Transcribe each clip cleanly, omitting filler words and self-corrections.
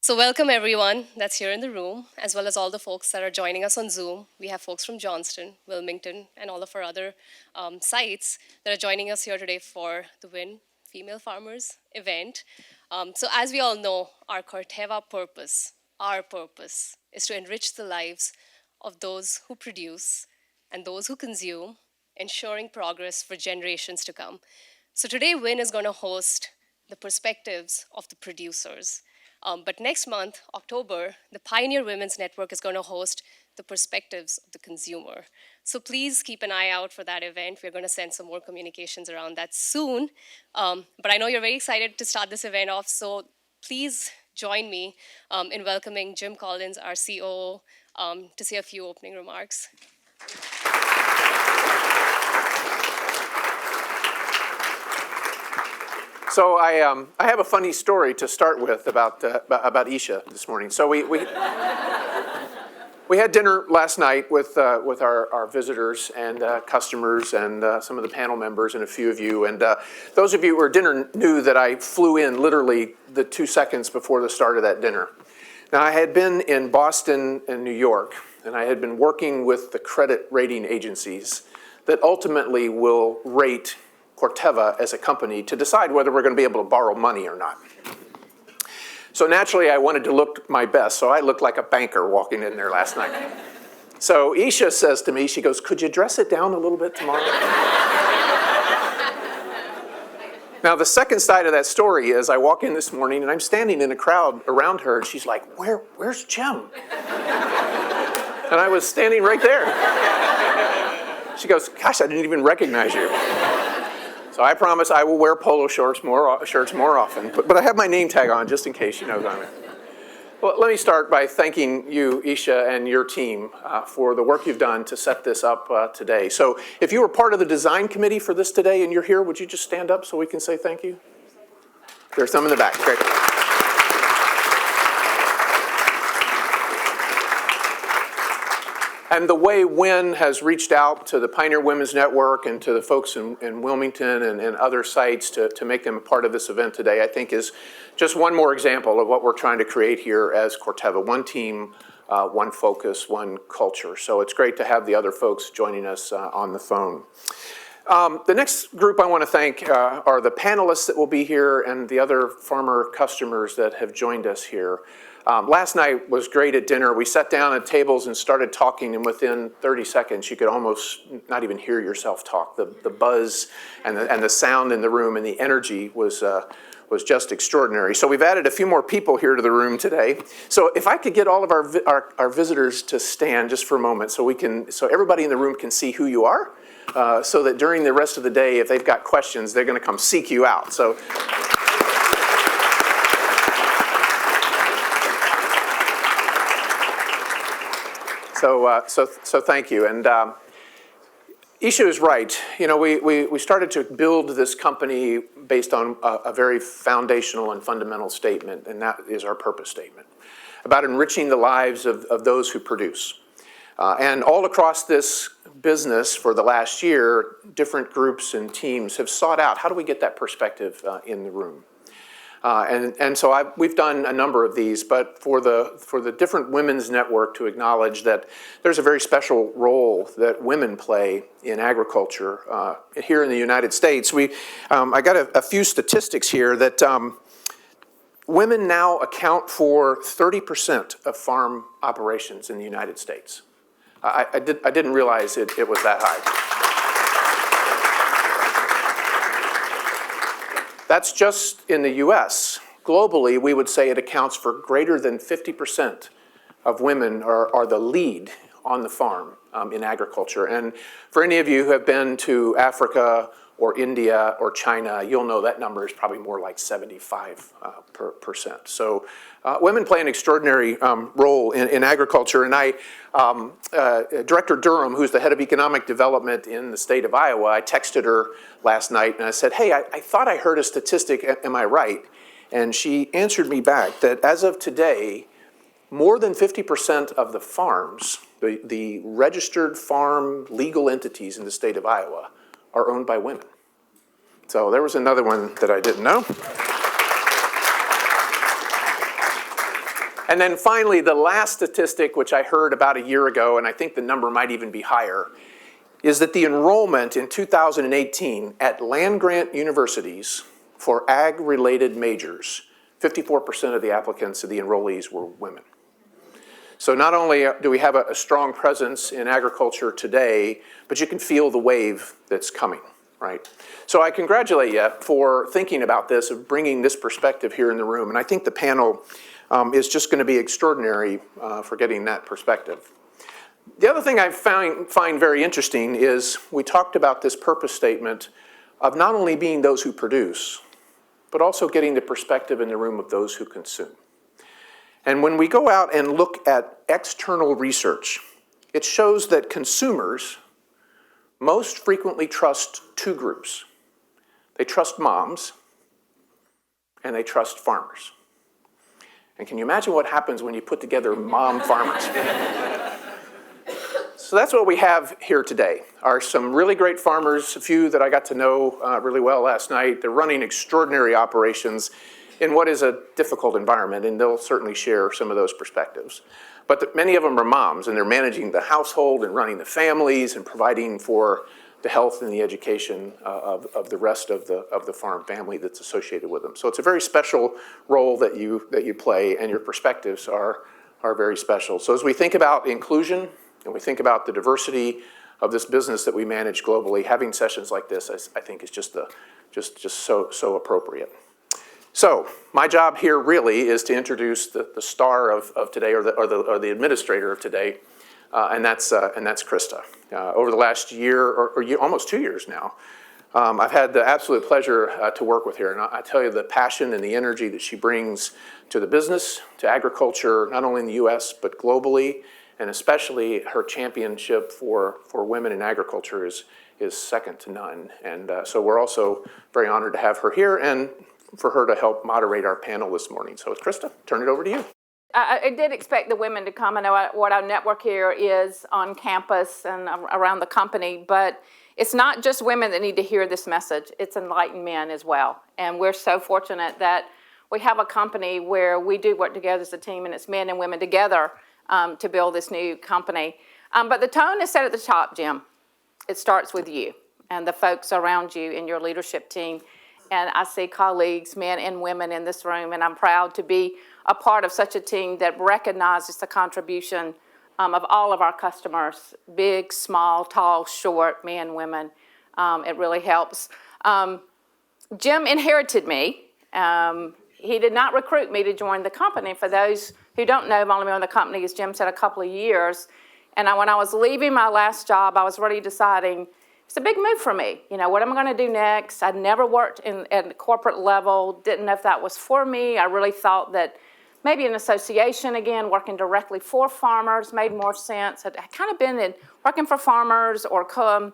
So welcome everyone that's here in the room, as well as all the folks that are joining us on Zoom. We have folks from Johnston, Wilmington, and all of our other sites that are joining us here today for the WIN Female Farmers event. So as we all know, our Corteva purpose, our purpose, is to enrich the lives of those who produce and those who consume, ensuring progress for generations to come. So today, WIN is going to host the perspectives of the producers. But next month, October, the Pioneer Women's Network is going to host the perspectives of the consumer. So please keep an eye out for that event. We're going to send some more communications around that soon. But I know you're very excited to start this event off, so please join me in welcoming Jim Collins, our COO, to say a few opening remarks. So I have a funny story to start with about Isha this morning. So we had dinner last night with our visitors and customers and some of the panel members and a few of you. And those of you who were at dinner knew that I flew in literally the 2 seconds before the start of that dinner. Now, I had been in Boston and New York, and I had been working with the credit rating agencies that ultimately will rate Corteva as a company to decide whether we're going to be able to borrow money or not. So naturally, I wanted to look my best, so I looked like a banker walking in there last night. So Isha says to me, she goes, "Could you dress it down a little bit tomorrow?" Now, the second side of that story is I walk in this morning, and I'm standing in a crowd around her, and she's like, where's Jim? And I was standing right there. She goes, "Gosh, I didn't even recognize you." So I promise I will wear polo shirts more often. But I have my name tag on just in case she knows I'm in. Well, let me start by thanking you, Isha, and your team for the work you've done to set this up today. So if you were part of the design committee for this today and you're here, would you just stand up so we can say thank you? There's some in the back. Great. And the way WIN has reached out to the Pioneer Women's Network and to the folks in Wilmington and other sites to make them a part of this event today, I think is just one more example of what we're trying to create here as Corteva. One team, one focus, one culture. So it's great to have the other folks joining us on the phone. The next group I want to thank are the panelists that will be here and the other farmer customers that have joined us here. Last night was great at dinner. We sat down at tables and started talking, and within 30 seconds, you could almost not even hear yourself talk. The buzz and the sound in the room and the energy was just extraordinary. So we've added a few more people here to the room today. So if I could get all of our visitors to stand just for a moment, so everybody in the room can see who you are, so that during the rest of the day, if they've got questions, they're going to come seek you out. So thank you. And Isha is right. You know, we started to build this company based on a very foundational and fundamental statement, and that is our purpose statement, about enriching the lives of those who produce. And all across this business for the last year, different groups and teams have sought out, how do we get that perspective in the room? So we've done a number of these, but for the different women's network to acknowledge that there's a very special role that women play in agriculture here in the United States. I got a few statistics here that women now account for 30% of farm operations in the United States. I didn't realize it was that high. That's just in the US. Globally, we would say it accounts for greater than 50% of women are the lead on the farm in agriculture. And for any of you who have been to Africa or India or China, you'll know that number is probably more like 75%. So women play an extraordinary role in agriculture. And Director Durham, who's the head of economic development in the state of Iowa, I texted her last night and I said, "Hey, I thought I heard a statistic, am I right?" And she answered me back that as of today, more than 50% of the farms, the registered farm legal entities in the state of Iowa, are owned by women. So there was another one that I didn't know. And then finally, the last statistic, which I heard about a year ago, and I think the number might even be higher, is that the enrollment in 2018 at land-grant universities for ag-related majors, 54% of the applicants and the enrollees were women. So not only do we have a strong presence in agriculture today, but you can feel the wave that's coming, right? So I congratulate you for thinking about this, of bringing this perspective here in the room. And I think the panel is just going to be extraordinary for getting that perspective. The other thing I find very interesting is we talked about this purpose statement of not only being those who produce, but also getting the perspective in the room of those who consume. And when we go out and look at external research, it shows that consumers most frequently trust two groups. They trust moms and they trust farmers. And can you imagine what happens when you put together mom farmers? So that's what we have here today, are some really great farmers, a few that I got to know really well last night. They're running extraordinary operations in what is a difficult environment, and they'll certainly share some of those perspectives. But many of them are moms, and they're managing the household and running the families and providing for the health and the education of the rest of the farm family that's associated with them. So it's a very special role that you play, and your perspectives are very special. So as we think about inclusion, and we think about the diversity of this business that we manage globally, having sessions like this, I think, is just so appropriate. So my job here really is to introduce the star of today, or the administrator of today, and that's Krysta. Over the last year, or almost 2 years now, I've had the absolute pleasure to work with her, and I tell you, the passion and the energy that she brings to the business, to agriculture, not only in the U.S. but globally, and especially her championship for women in agriculture is second to none. And so we're also very honored to have her here and for her to help moderate our panel this morning. So Krysta, turn it over to you. I did expect the women to come. I know what our network here is on campus and around the company, but it's not just women that need to hear this message. It's enlightened men as well. And we're so fortunate that we have a company where we do work together as a team, and it's men and women together to build this new company. But the tone is set at the top, Jim. It starts with you and the folks around you in your leadership team. And I see colleagues, men and women in this room, and I'm proud to be a part of such a team that recognizes the contribution of all of our customers, big, small, tall, short, men, women. It really helps. Jim inherited me. He did not recruit me to join the company. For those who don't know, I've only been on the company, as Jim said, a couple of years. And when I was leaving my last job, I was really deciding, it's a big move for me. You know, what am I going to do next? I'd never worked at the corporate level, didn't know if that was for me. I really thought that maybe an association, again, working directly for farmers made more sense. I'd kind of been working for farmers or kind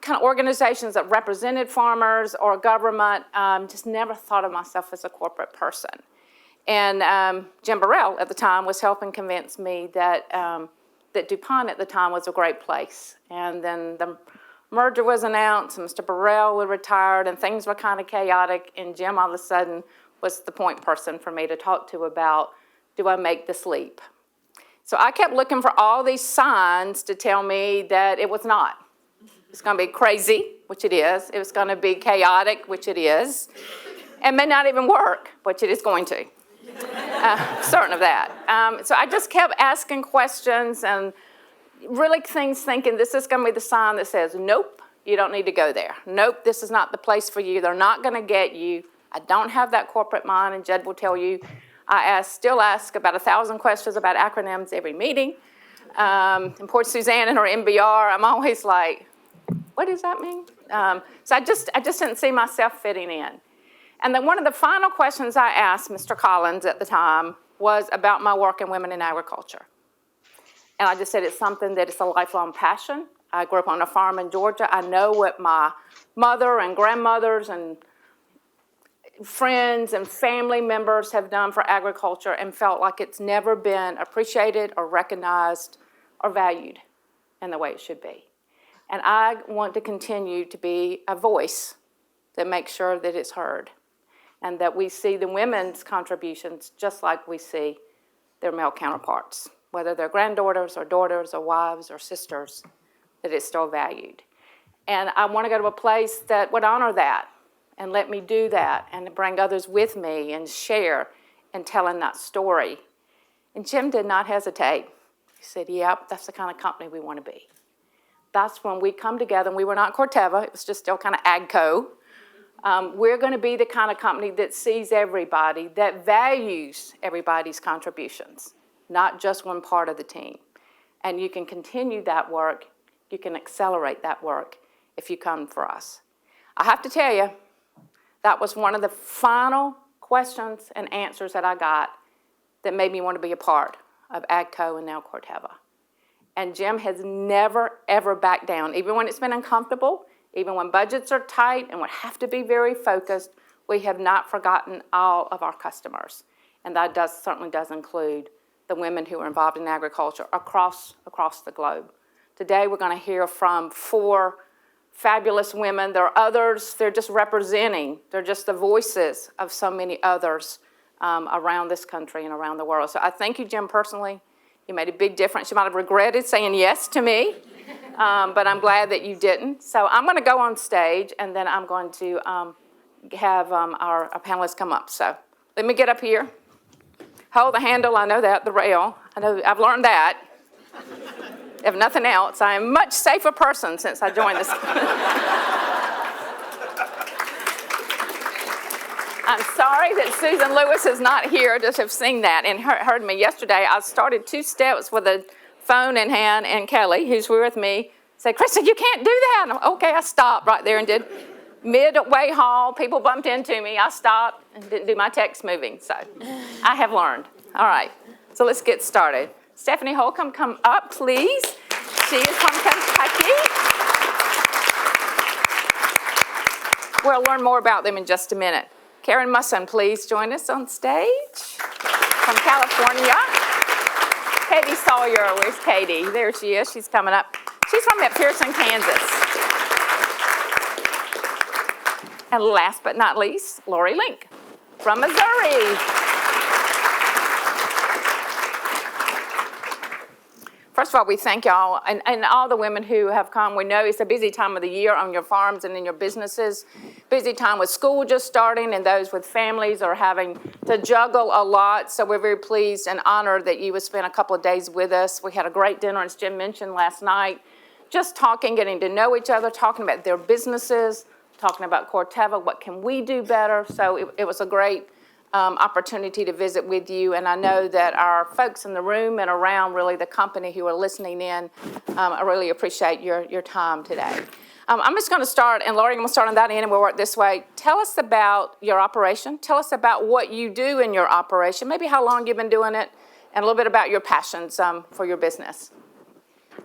of organizations that represented farmers or government, just never thought of myself as a corporate person. And Jim Burrell at the time was helping convince me that DuPont at the time was a great place. And then the merger was announced, and Mr. Burrell was retired, and things were kind of chaotic, and Jim all of a sudden was the point person for me to talk to about, do I make this leap? So I kept looking for all these signs to tell me that it was not. It's going to be crazy, which it is. It was going to be chaotic, which it is. And may not even work, which it is going to. Certain of that. So I just kept asking questions and really thinking this is going to be the sign that says, nope, you don't need to go there. Nope, this is not the place for you. They're not going to get you. I don't have that corporate mind, and Jed will tell you, I still ask about 1,000 questions about acronyms every meeting. In Port Suzanne or MBR, I'm always like, what does that mean? So I just didn't see myself fitting in. And then one of the final questions I asked Mr. Collins at the time was about my work in women in agriculture. And I just said it's something that is a lifelong passion. I grew up on a farm in Georgia. I know what my mother and grandmothers and friends and family members have done for agriculture, and felt like it's never been appreciated or recognized or valued in the way it should be. And I want to continue to be a voice that makes sure that it's heard, and that we see the women's contributions just like we see their male counterparts, whether they're granddaughters or daughters or wives or sisters, that it's still valued. And I want to go to a place that would honor that and let me do that and bring others with me and share and telling that story. And Jim did not hesitate. He said, yep, that's the kind of company we want to be. That's when we come together, and we were not Corteva, it was just still kind of AGCO. We're going to be the kind of company that sees everybody, that values everybody's contributions, not just one part of the team. And you can continue that work, you can accelerate that work if you come for us. I have to tell you, that was one of the final questions and answers that I got that made me want to be a part of AGCO and now Corteva. And Jim has never, ever backed down, even when it's been uncomfortable, even when budgets are tight and we have to be very focused. We have not forgotten all of our customers. And that certainly does include the women who are involved in agriculture across the globe. Today we're going to hear from 4 fabulous women. There are others, they're just representing, they're just the voices of so many others around this country and around the world. So I thank you, Jim, personally. You made a big difference. You might have regretted saying yes to me, but I'm glad that you didn't. So I'm going to go on stage, and then I'm going to have our panelists come up. So let me get up here. Hold the handle, I know that, the rail. I know, I've learned that. If nothing else, I am a much safer person since I joined this. I'm sorry that Susan Lewis is not here to have seen that and heard me yesterday. I started 2 steps with a phone in hand, and Kelly, who's with me, said, Krysta, you can't do that. And okay, I stopped right there and did. Midway hall, people bumped into me. I stopped and didn't do my text moving. So I have learned. All right, so let's get started. Stephanie Holcomb, come up, please. She is from Kentucky. We'll learn more about them in just a minute. Karen Musson, please join us on stage. From California. Katie Sawyer, where's Katie? There she is, she's coming up. She's from McPherson, Kansas. And last but not least, Lori Link from Missouri. First of all, we thank y'all and all the women who have come. We know it's a busy time of the year on your farms and in your businesses. Busy time with school just starting, and those with families are having to juggle a lot. So we're very pleased and honored that you would spend a couple of days with us. We had a great dinner, as Jim mentioned last night, just talking, getting to know each other, talking about their businesses, talking about Corteva, what can we do better. So it was a great opportunity to visit with you, and I know that our folks in the room and around really the company who are listening in, I really appreciate your time today. I'm just going to start, and Lori, I'm going to start on that end, and we'll work this way. Tell us about your operation. Tell us about what you do in your operation, maybe how long you've been doing it, and a little bit about your passions for your business.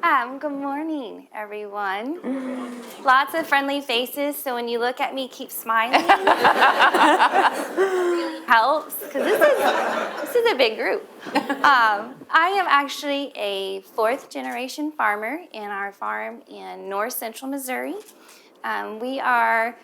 Good morning, everyone. Lots of friendly faces, so when you look at me, keep smiling. Helps, because this is a big group. I am actually a 4th-generation farmer in our farm in north central Missouri. We are,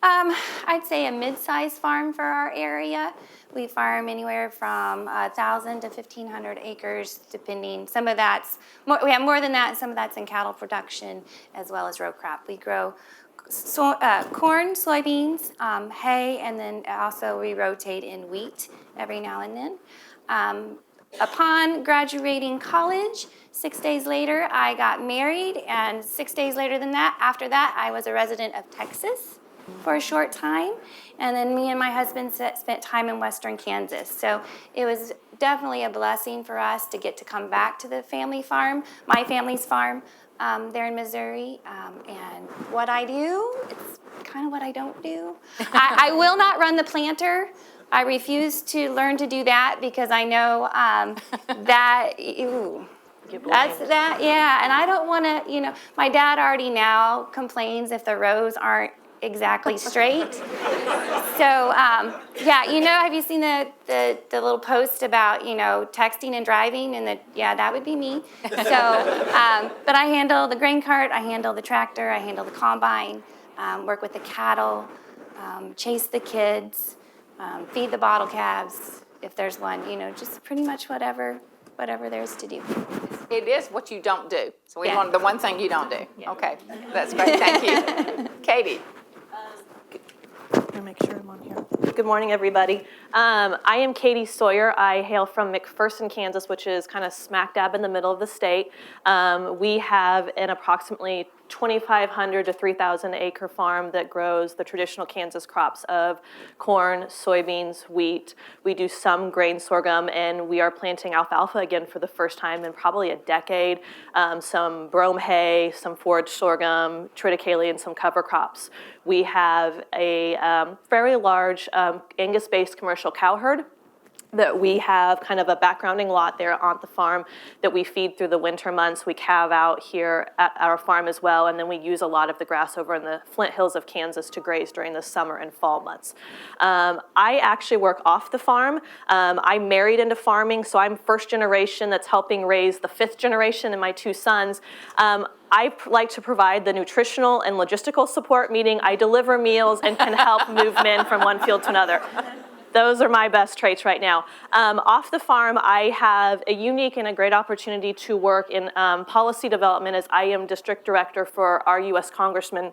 I'd say, a mid-sized farm for our area. We farm anywhere from 1,000 to 1,500 acres, depending. Some of that's more, we have more than that, and some of that's in cattle production as well as row crop. We grow corn, soybeans, hay, and then also we rotate in wheat every now and then. Upon graduating college, 6 days later, I got married, and 6 days later than that, after that, I was a resident of Texas for a short time, and then me and my husband spent time in western Kansas. So it was definitely a blessing for us to get to come back to the family farm, my family's farm there in Missouri. And what I do, it's kind of what I don't do. I will not run the planter. I refuse to learn to do that because I know that, that's that, yeah, and I don't want to, my dad already now complains if the rows aren't exactly straight. So, yeah, have you seen the little post about, texting and driving? And that would be me. So, but I handle the grain cart, I handle the tractor, I handle the combine, work with the cattle, chase the kids, feed the bottle calves, if there's one, just pretty much whatever there's to do. It is what you don't do. So we Yeah. want the one thing you don't do. Okay, that's great. Thank you. Katie. Let me make sure I'm on here. Good morning, everybody. I am Katie Sawyer. I hail from McPherson, Kansas, which is kind of smack dab in the middle of the state. We have an approximately 2,500 to 3,000 acre farm that grows the traditional Kansas crops of corn, soybeans, wheat. We do some grain sorghum, and we are planting alfalfa again for the first time in probably a decade. Some brome hay, some forage sorghum, triticale, and some cover crops. We have a very large Angus-based commercial cow herd that we have kind of a backgrounding lot there on the farm that we feed through the winter months. We calve out here at our farm as well, and then we use a lot of the grass over in the Flint Hills of Kansas to graze during the summer and fall months. I actually work off the farm. I married into farming, so I'm first generation that's helping raise the fifth generation and my two sons. I like to provide the nutritional and logistical support, meaning I deliver meals and can help move men from one field to another. Those are my best traits right now. Off the farm, I have a unique and a great opportunity to work in policy development as I am district director for our U.S. Congressman,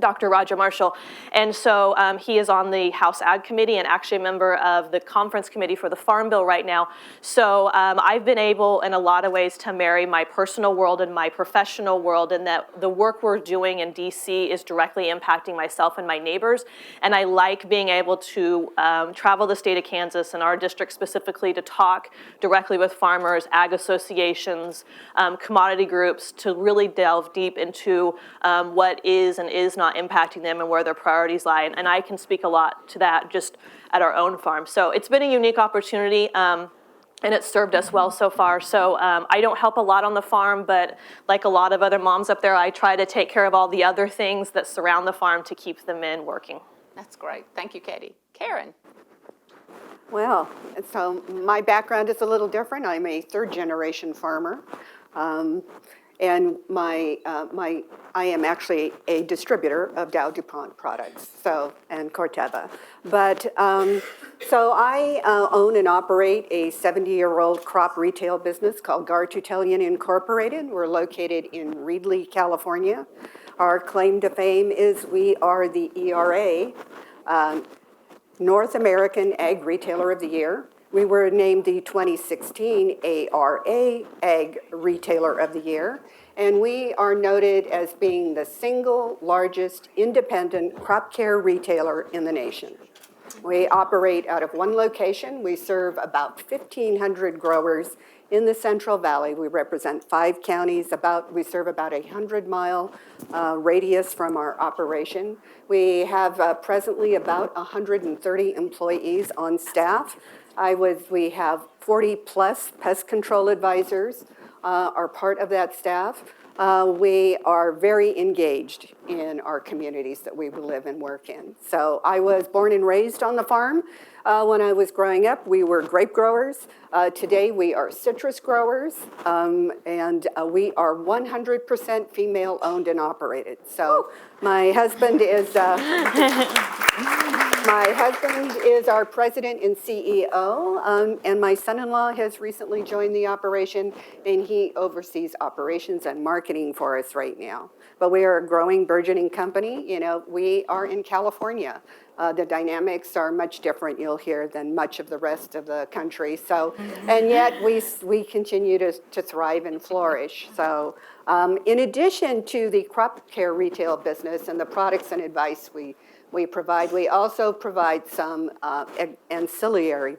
Dr. Roger Marshall. And so he is on the House Ag Committee and actually a member of the conference committee for the Farm Bill right now. So I've been able in a lot of ways to marry my personal world and my professional world, and that the work we're doing in DC is directly impacting myself and my neighbors. And I like being able to travel the state of Kansas and our district specifically to talk directly with farmers, ag associations, commodity groups, to really delve deep into what is and is not impacting them and where their priorities lie. And I can speak a lot to that just at our own farm. So it's been a unique opportunity, and it's served us well so far. So I don't help a lot on the farm, but like a lot of other moms up there, I try to take care of all the other things that surround the farm to keep the men working. That's great. Thank you, Katie. Karen. Well, so my background is a little different. I'm a third-generation farmer, and I am actually a distributor of Dow DuPont products, and Corteva. But so I own and operate a 70-year-old crop retail business called Gar Tutelian Incorporated. We're located in Reedley, California. Our claim to fame is we are the ERA. North American Ag Retailer of the Year. We were named the 2016 ARA Ag Retailer of the Year, and we are noted as being the single largest independent crop care retailer in the nation. We operate out of one location. We serve about 1,500 growers in the Central Valley. We represent 5 counties. We serve about a 100-mile radius from our operation. We have presently about 130 employees on staff. We have 40-plus pest control advisors are part of that staff. We are very engaged in our communities that we live and work in. So I was born and raised on the farm. When I was growing up, we were grape growers. Today, we are citrus growers, and we are 100% female-owned and operated. So my husband is our president and CEO, and my son-in-law has recently joined the operation, and he oversees operations and marketing for us right now. But we are a growing, burgeoning company. You know, we are in California. The dynamics are much different, you'll hear, than much of the rest of the country. So, and yet we continue to thrive and flourish. So, in addition to the crop care retail business and the products and advice we provide, we also provide some ancillary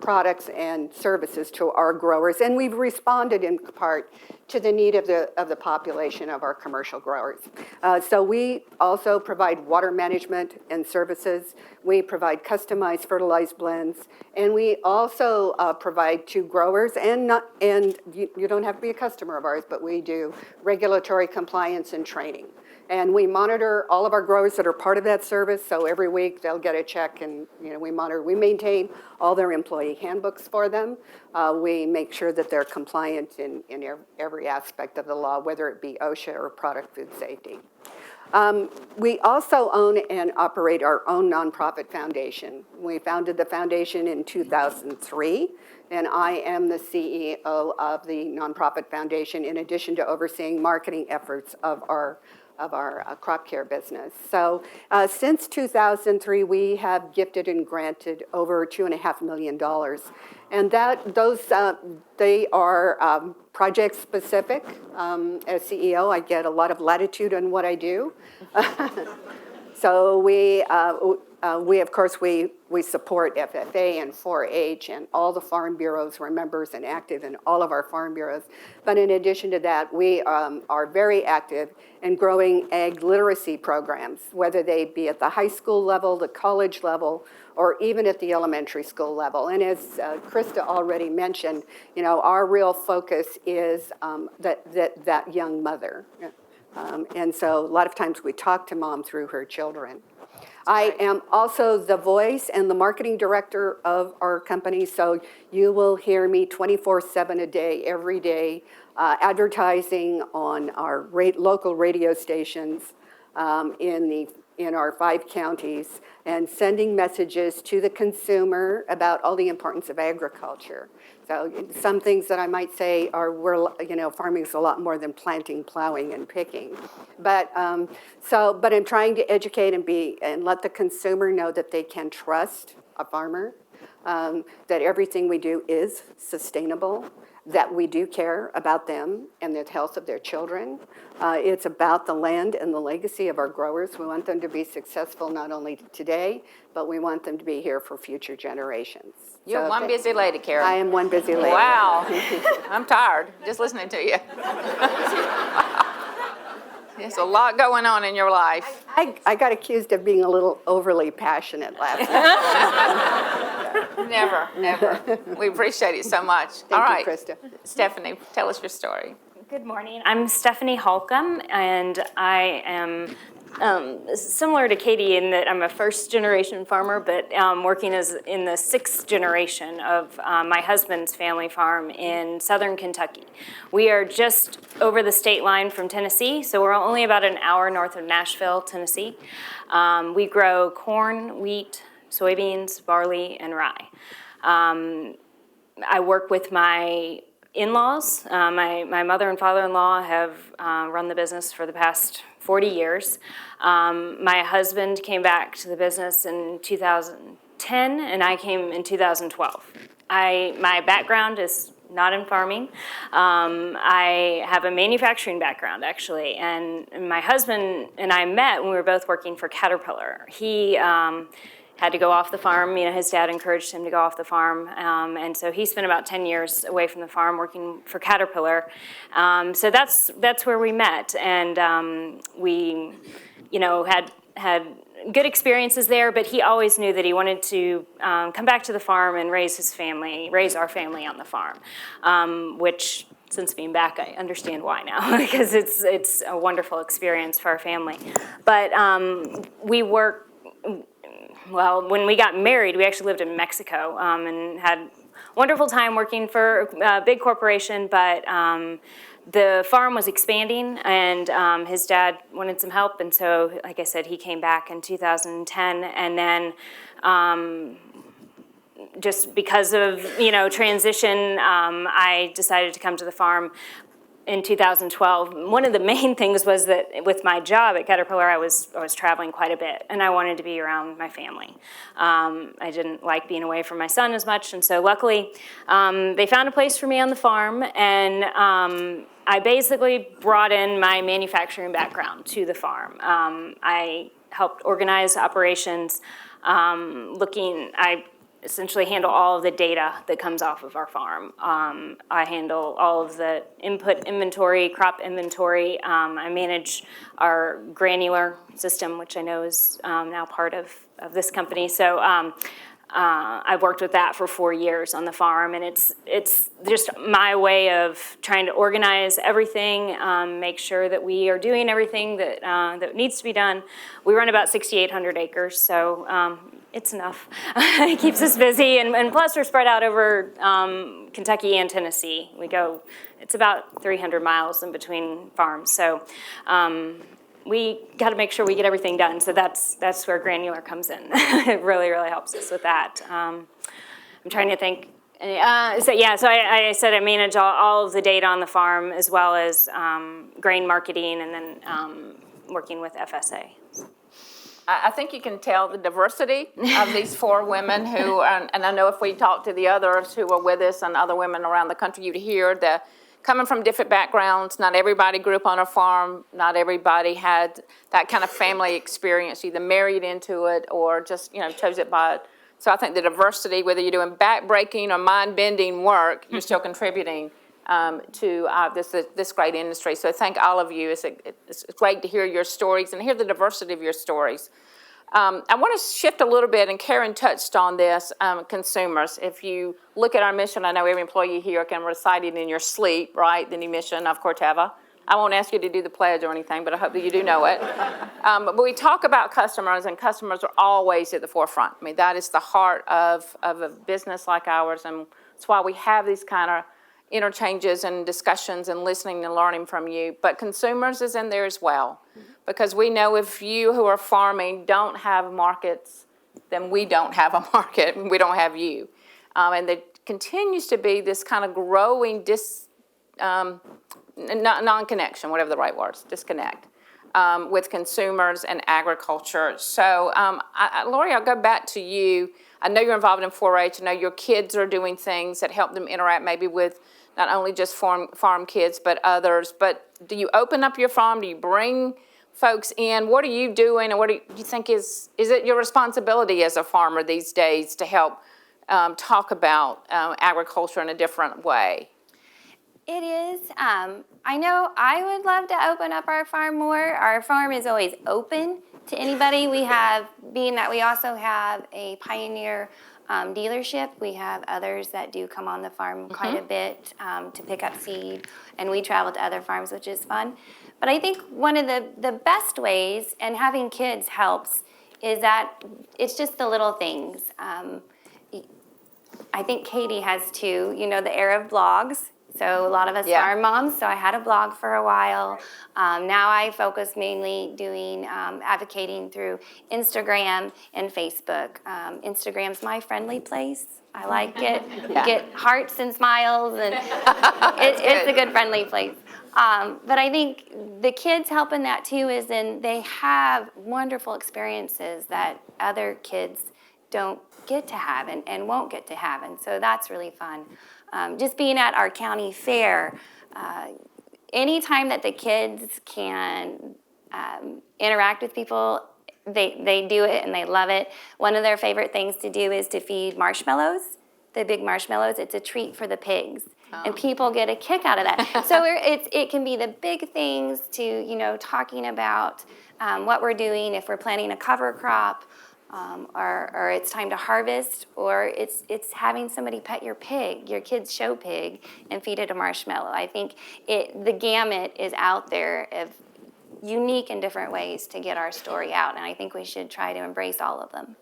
products and services to our growers, and we've responded in part to the need of the population of our commercial growers. So we also provide water management and services. We provide customized fertilized blends, and we also provide to growers, and you don't have to be a customer of ours, but we do regulatory compliance and training. And we monitor all of our growers that are part of that service. So every week they'll get a check, and we maintain all their employee handbooks for them. We make sure that they're compliant in every aspect of the law, whether it be OSHA or product food safety. We also own and operate our own nonprofit foundation. We founded the foundation in 2003, and I am the CEO of the nonprofit foundation, in addition to overseeing marketing efforts of our crop care business. So since 2003, we have gifted and granted over $2.5 million. And they are project specific. As CEO, I get a lot of latitude on what I do. So we of course, we support FFA and 4-H and all the farm bureaus. We're members and active in all of our farm bureaus. But in addition to that, we are very active in growing ag literacy programs, whether they be at the high school level, the college level, or even at the elementary school level. And as Krysta already mentioned, our real focus is that young mother. And so a lot of times we talk to mom through her children. I am also the voice and the marketing director of our company, so you will hear me 24/7 a day, every day, advertising on our local radio stations in our 5 counties, and sending messages to the consumer about all the importance of agriculture. So some things that I might say are, farming is a lot more than planting, plowing, and picking. But I'm trying to educate and let the consumer know that they can trust a farmer, that everything we do is sustainable, that we do care about them and the health of their children. It's about the land and the legacy of our growers. We want them to be successful not only today, but we want them to be here for future generations. You're one busy lady, Karen. I am one busy lady. Wow. I'm tired just listening to you. There's a lot going on in your life. I got accused of being a little overly passionate last night. Never. We appreciate it so much. All right, you, Krysta. Stephanie, tell us your story. Good morning. I'm Stephanie Holcomb, and I am similar to Katie in that I'm a first-generation farmer, but working in the 6th generation of my husband's family farm in southern Kentucky. We are just over the state line from Tennessee, so we're only about an hour north of Nashville, Tennessee. We grow corn, wheat, soybeans, barley, and rye. I work with my in-laws. My mother and father-in-law have run the business for the past 40 years. My husband came back to the business in 2010, and I came in 2012. My background is not in farming. I have a manufacturing background, actually, and my husband and I met when we were both working for Caterpillar. He had to go off the farm. His dad encouraged him to go off the farm, and so he spent about 10 years away from the farm working for Caterpillar. So that's where we met, and we, had good experiences there. But he always knew that he wanted to come back to the farm and raise our family on the farm, which. Since being back, I understand why now, because it's a wonderful experience for our family. But we work. Well, when we got married, we actually lived in Mexico and had a wonderful time working for a big corporation, but the farm was expanding, and his dad wanted some help, and so, like I said, he came back in 2010, and then just because of, transition, I decided to come to the farm in 2012. One of the main things was that with my job at Caterpillar, I was traveling quite a bit, and I wanted to be around my family. I didn't like being away from my son as much, and so luckily they found a place for me on the farm, and I basically brought in my manufacturing background to the farm. I helped organize operations, I essentially handle all of the data that comes off of our farm. I handle all of the input inventory, crop inventory. I manage our granular system, which I know is now part of this company. So I've worked with that for 4 years on the farm, and it's just my way of trying to organize everything, make sure that we are doing everything that needs to be done. We run about 6,800 acres, so it's enough. It keeps us busy, and plus we're spread out over Kentucky and Tennessee. It's about 300 miles in between farms, so we got to make sure we get everything done. So that's where granular comes in. It really, really helps us with that. I'm trying to think. So I said I manage all of the data on the farm as well as grain marketing and then working with FSA. I think you can tell the diversity of these 4 women who, and I know if we talk to the others who are with us and other women around the country, you'd hear the coming from different backgrounds. Not everybody grew up on a farm. Not everybody had that kind of family experience, either married into it or just, chose it by it. So I think the diversity, whether you're doing back-breaking or mind-bending work, you're still contributing to this great industry. So thank all of you. It's great to hear your stories and hear the diversity of your stories. I want to shift a little bit, and Karen touched on this, consumers. If you look at our mission, I know every employee here can recite it in your sleep, right? The new mission of Corteva. I won't ask you to do the pledge or anything, but I hope that you do know it. But we talk about customers, and customers are always at the forefront. I mean, that is the heart of a business like ours, and it's why we have these kind of interchanges and discussions and listening and learning from you. But consumers is in there as well, because we know if you who are farming don't have markets, then we don't have a market, and we don't have you. And there continues to be this kind of growing non-connection, whatever the right word is, disconnect, with consumers and agriculture. So, Lori, I'll go back to you. I know you're involved in 4-H. I know your kids are doing things that help them interact maybe with not only just farm kids, but others. But do you open up your farm? Do you bring folks in? What are you doing? And what do you think is it your responsibility as a farmer these days to help talk about agriculture in a different way? It is. I know I would love to open up our farm more. Our farm is always open to anybody. Being that we also have a Pioneer dealership, we have others that do come on the farm quite a bit to pick up seed, and we travel to other farms, which is fun. But I think one of the best ways, and having kids helps, is that it's just the little things. I think Katie has too, the era of blogs. So a lot of us are moms, so I had a blog for a while. Now I focus mainly doing advocating through Instagram and Facebook. Instagram's my friendly place. I like it. Get hearts and smiles, and it's a good friendly place. But I think the kids help in that too, is then they have wonderful experiences that other kids don't get to have and won't get to have, and so that's really fun. Just being at our county fair, anytime that the kids can interact with people, they do it and they love it. One of their favorite things to do is to feed marshmallows, the big marshmallows. It's a treat for the pigs. And people get a kick out of that. So it can be the big things to, talking about what we're doing, if we're planting a cover crop, or it's time to harvest, or it's having somebody pet your pig, your kid's show pig, and feed it a marshmallow. I think the gamut is out there of unique and different ways to get our story out, and I think we should try to embrace all of them.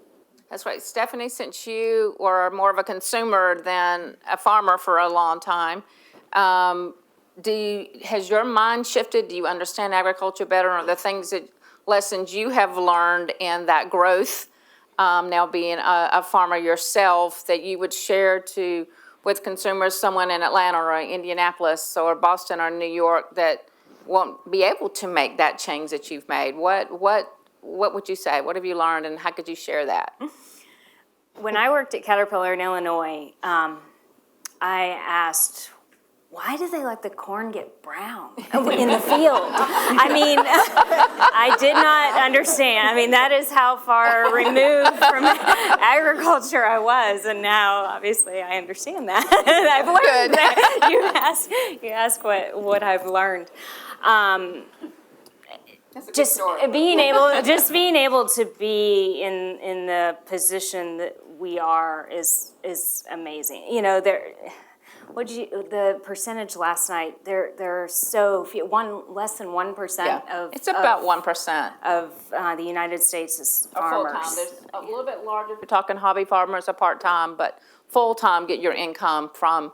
That's right. Stephanie, since you were more of a consumer than a farmer for a long time, has your mind shifted? Do you understand agriculture better, or the lessons you have learned in that growth, now being a farmer yourself, that you would share with consumers, someone in Atlanta or Indianapolis or Boston or New York that won't be able to make that change that you've made? What would you say? What have you learned, and how could you share that? When I worked at Caterpillar in Illinois, I asked, why do they let the corn get brown in the field? I mean, I did not understand. I mean, that is how far removed from agriculture I was, and now obviously I understand that. I've learned that. You ask what I've learned. Just being able to be in the position that we are is amazing. The percentage last night? There are so few. Less than 1% of. It's about 1% of the United States is farmers. Full-time. There's a little bit larger if you're talking hobby farmers or part-time, but full-time get your income from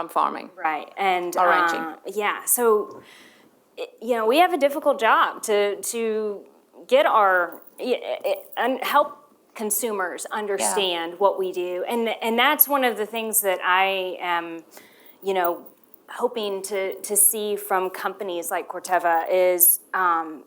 farming. Right, and or ranching. So we have a difficult job to get and help consumers understand what we do, and that's one of the things that I am, hoping to see from companies like Corteva is, I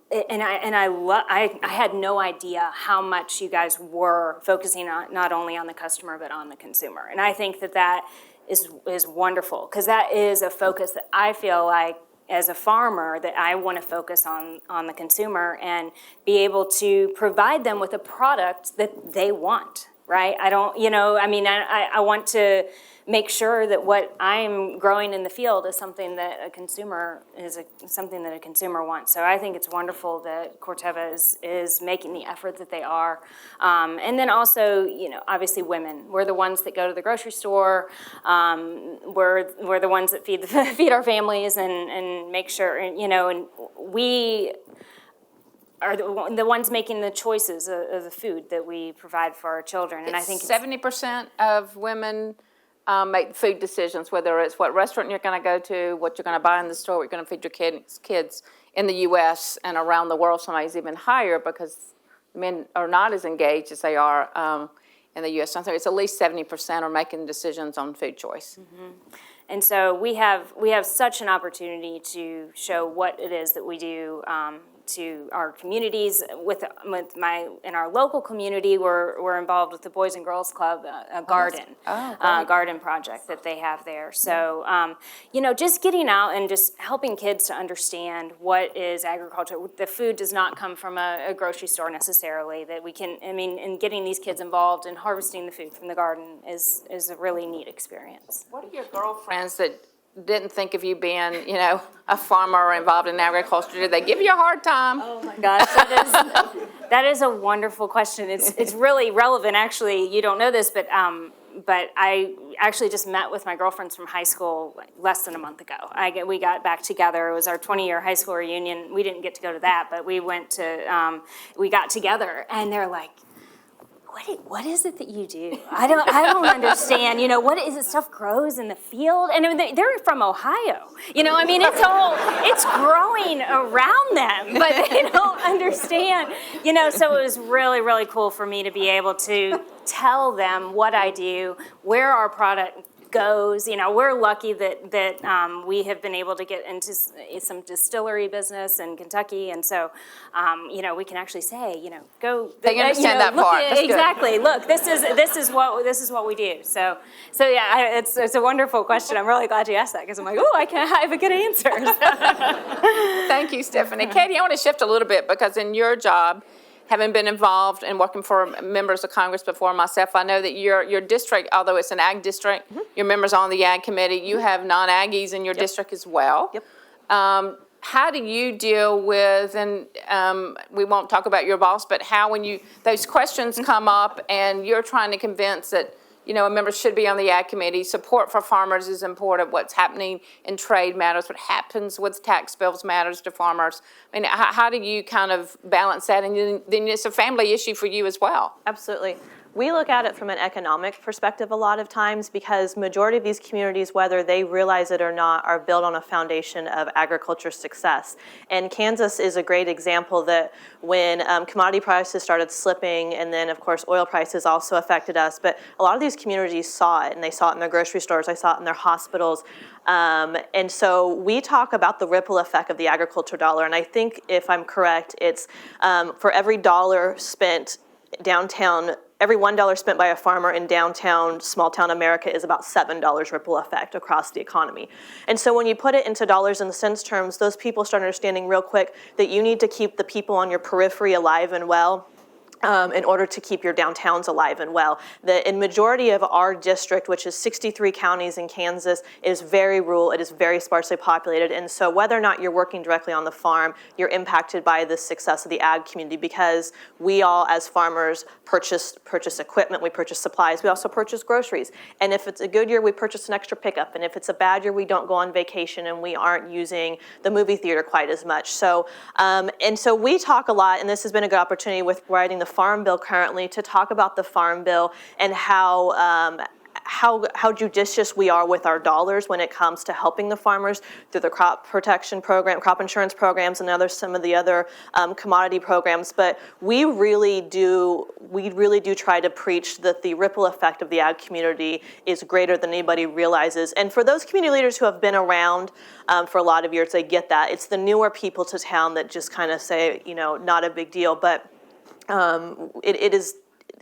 had no idea how much you guys were focusing on not only on the customer but on the consumer, and I think that is wonderful, because that is a focus that I feel like as a farmer that I want to focus on the consumer and be able to provide them with a product that they want, right? I don't, I want to make sure that what I'm growing in the field is something that a consumer wants. So I think it's wonderful that Corteva is making the effort that they are. And then also, obviously women. We're the ones that go to the grocery store. We're the ones that feed our families and make sure, and we are the ones making the choices of the food that we provide for our children. And I think 70% of women make food decisions, whether it's what restaurant you're going to go to, what you're going to buy in the store, what you're going to feed your kids in the U.S. and around the world. Somebody's even higher because men are not as engaged as they are in the U.S. So I think it's at least 70% are making decisions on food choice. Mm-hmm. And so we have such an opportunity to show what it is that we do to our communities. In our local community, we're involved with the Boys and Girls Club, a garden project that they have there. So just getting out and just helping kids to understand what is agriculture. The food does not come from a grocery store necessarily. That we can, and getting these kids involved in harvesting the food from the garden is a really neat experience. What are your girlfriends that didn't think of you being, a farmer or involved in agriculture? Did they give you a hard time? Oh my gosh, that is a wonderful question. It's really relevant, actually. You don't know this, but I actually just met with my girlfriends from high school less than a month ago. We got back together. It was our 20-year high school reunion. We didn't get to go to that, but we got together, and they're like, what is it that you do? I don't understand. What is it? Stuff grows in the field, and they're from Ohio. It's growing around them, but they don't understand. So it was really, really cool for me to be able to tell them what I do, where our product goes. We're lucky that we have been able to get into some distillery business in Kentucky, and so we can actually say, go. They understand that part. Exactly. Look, this is what we do. So yeah, it's a wonderful question. I'm really glad you asked that, because I'm like, I have a good answer. Thank you, Stephanie. Katie, I want to shift a little bit, because in your job, having been involved and working for members of Congress before myself, I know that your district, although it's an ag district, your members on the ag committee, you have non-aggies in your district as well. Yep. How do you deal with, and we won't talk about your boss, but how when those questions come up and you're trying to convince that a member should be on the ag committee, support for farmers is important, what's happening in trade matters, what happens with tax bills matters to farmers. How do you kind of balance that? And then it's a family issue for you as well. Absolutely. We look at it from an economic perspective a lot of times, because majority of these communities, whether they realize it or not, are built on a foundation of agriculture success. And Kansas is a great example that when commodity prices started slipping, and then of course oil prices also affected us, but a lot of these communities saw it, and they saw it in their grocery stores, they saw it in their hospitals. And so we talk about the ripple effect of the agriculture dollar, and I think if I'm correct, it's for every dollar spent downtown, every $1 spent by a farmer in downtown, small town America is about $7 ripple effect across the economy. And so when you put it into dollars and cents terms, those people start understanding real quick that you need to keep the people on your periphery alive and well. In order to keep your downtowns alive and well. The majority of our district, which is 63 counties in Kansas, is very rural, it is very sparsely populated, and so whether or not you're working directly on the farm, you're impacted by the success of the ag community, because we all, as farmers, purchase equipment, we purchase supplies, we also purchase groceries, and if it's a good year, we purchase an extra pickup, and if it's a bad year, we don't go on vacation, and we aren't using the movie theater quite as much. So, and so we talk a lot, and this has been a good opportunity with writing the Farm Bill currently, to talk about the Farm Bill and how how judicious we are with our dollars when it comes to helping the farmers through the crop protection program, crop insurance programs, and some of the other commodity programs. But we really do try to preach that the ripple effect of the ag community is greater than anybody realizes. And for those community leaders who have been around for a lot of years, they get that. It's the newer people to town that just kind of say, not a big deal. But it is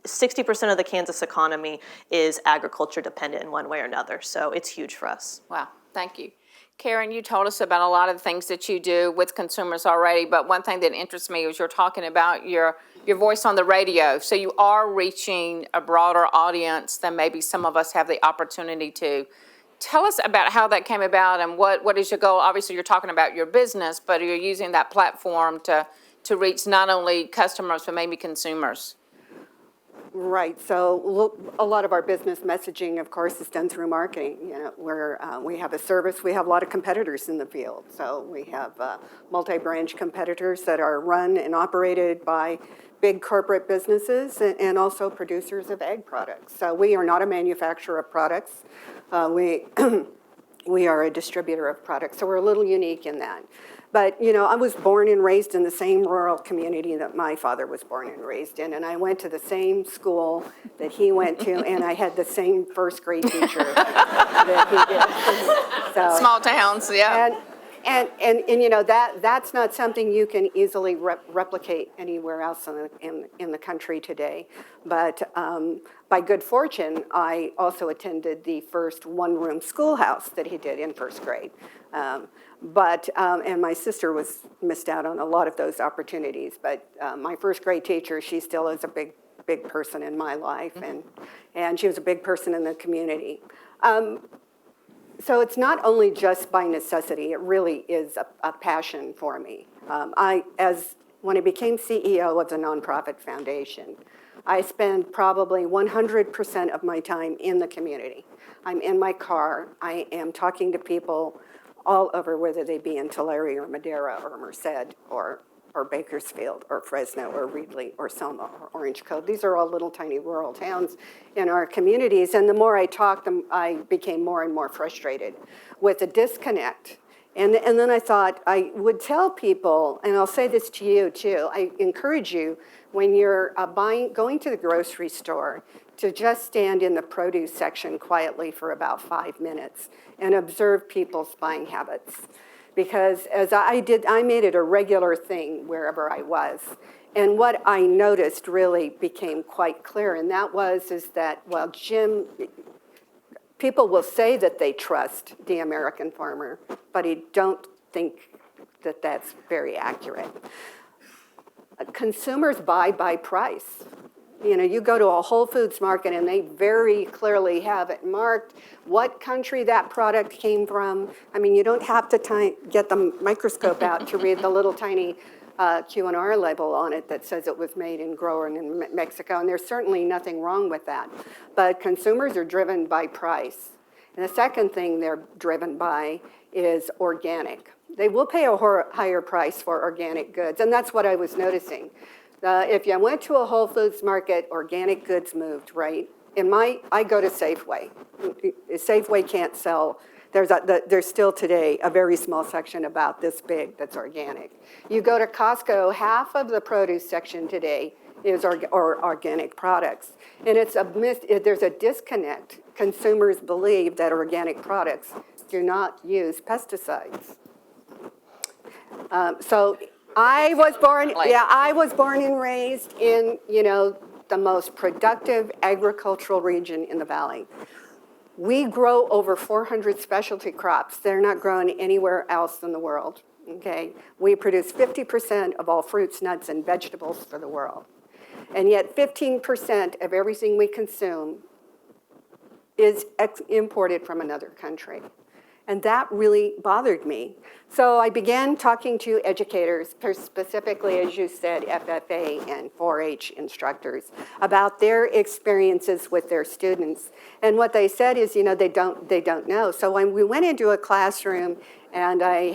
60% of the Kansas economy is agriculture dependent in one way or another. So it's huge for us. Wow, thank you. Karen, you told us about a lot of the things that you do with consumers already, but one thing that interests me was you're talking about your voice on the radio. So you are reaching a broader audience than maybe some of us have the opportunity to. Tell us about how that came about and what is your goal? Obviously, you're talking about your business, but you're using that platform to reach not only customers, but maybe consumers. Right, so look, a lot of our business messaging, of course, is done through marketing. Where we have a service, we have a lot of competitors in the field. So we have multi-branch competitors that are run and operated by big corporate businesses and also producers of ag products. So we are not a manufacturer of products. We are a distributor of products, so we're a little unique in that. But, I was born and raised in the same rural community that my father was born and raised in, and I went to the same school that he went to, and I had the same first grade teacher that he did. So, Small towns, yeah. And that's not something you can easily replicate anywhere else in the country today. But by good fortune, I also attended the first one-room schoolhouse that he did in first grade. And my sister missed out on a lot of those opportunities. But my first grade teacher, she still is a big person in my life, and she was a big person in the community. So it's not only just by necessity, it really is a passion for me. When I became CEO of the nonprofit foundation, I spend probably 100% of my time in the community. I'm in my car, I am talking to people all over, whether they be in Tulare or Madera or Merced or Bakersfield or Fresno or Reedley or Selma or Orange Cove. These are all little tiny rural towns in our communities. And the more I talked, I became more and more frustrated with the disconnect. And then I thought I would tell people, and I'll say this to you too, I encourage you when you're going to the grocery store to just stand in the produce section quietly for about 5 minutes and observe people's buying habits. Because as I made it a regular thing wherever I was. And what I noticed really became quite clear, and that is that while people will say that they trust the American farmer, but I don't think that that's very accurate. Consumers buy by price. You go to a Whole Foods market and they very clearly have it marked what country that product came from. I mean, you don't have to get the microscope out to read the little tiny Q&R label on it that says it was made and grown in Mexico, and there's certainly nothing wrong with that. But consumers are driven by price. And the second thing they're driven by is organic. They will pay a higher price for organic goods, and that's what I was noticing. If you went to a Whole Foods market, organic goods moved, right? I go to Safeway. Safeway can't sell. There's still today a very small section about this big that's organic. You go to Costco, half of the produce section today is organic products. And there's a disconnect. Consumers believe that organic products do not use pesticides. I was born and raised in, the most productive agricultural region in the valley. We grow over 400 specialty crops. They're not grown anywhere else in the world, okay? We produce 50% of all fruits, nuts, and vegetables for the world. And yet 15% of everything we consume is imported from another country. And that really bothered me. So I began talking to educators, specifically, as you said, FFA and 4-H instructors, about their experiences with their students. And what they said is, they don't know. So when we went into a classroom, and I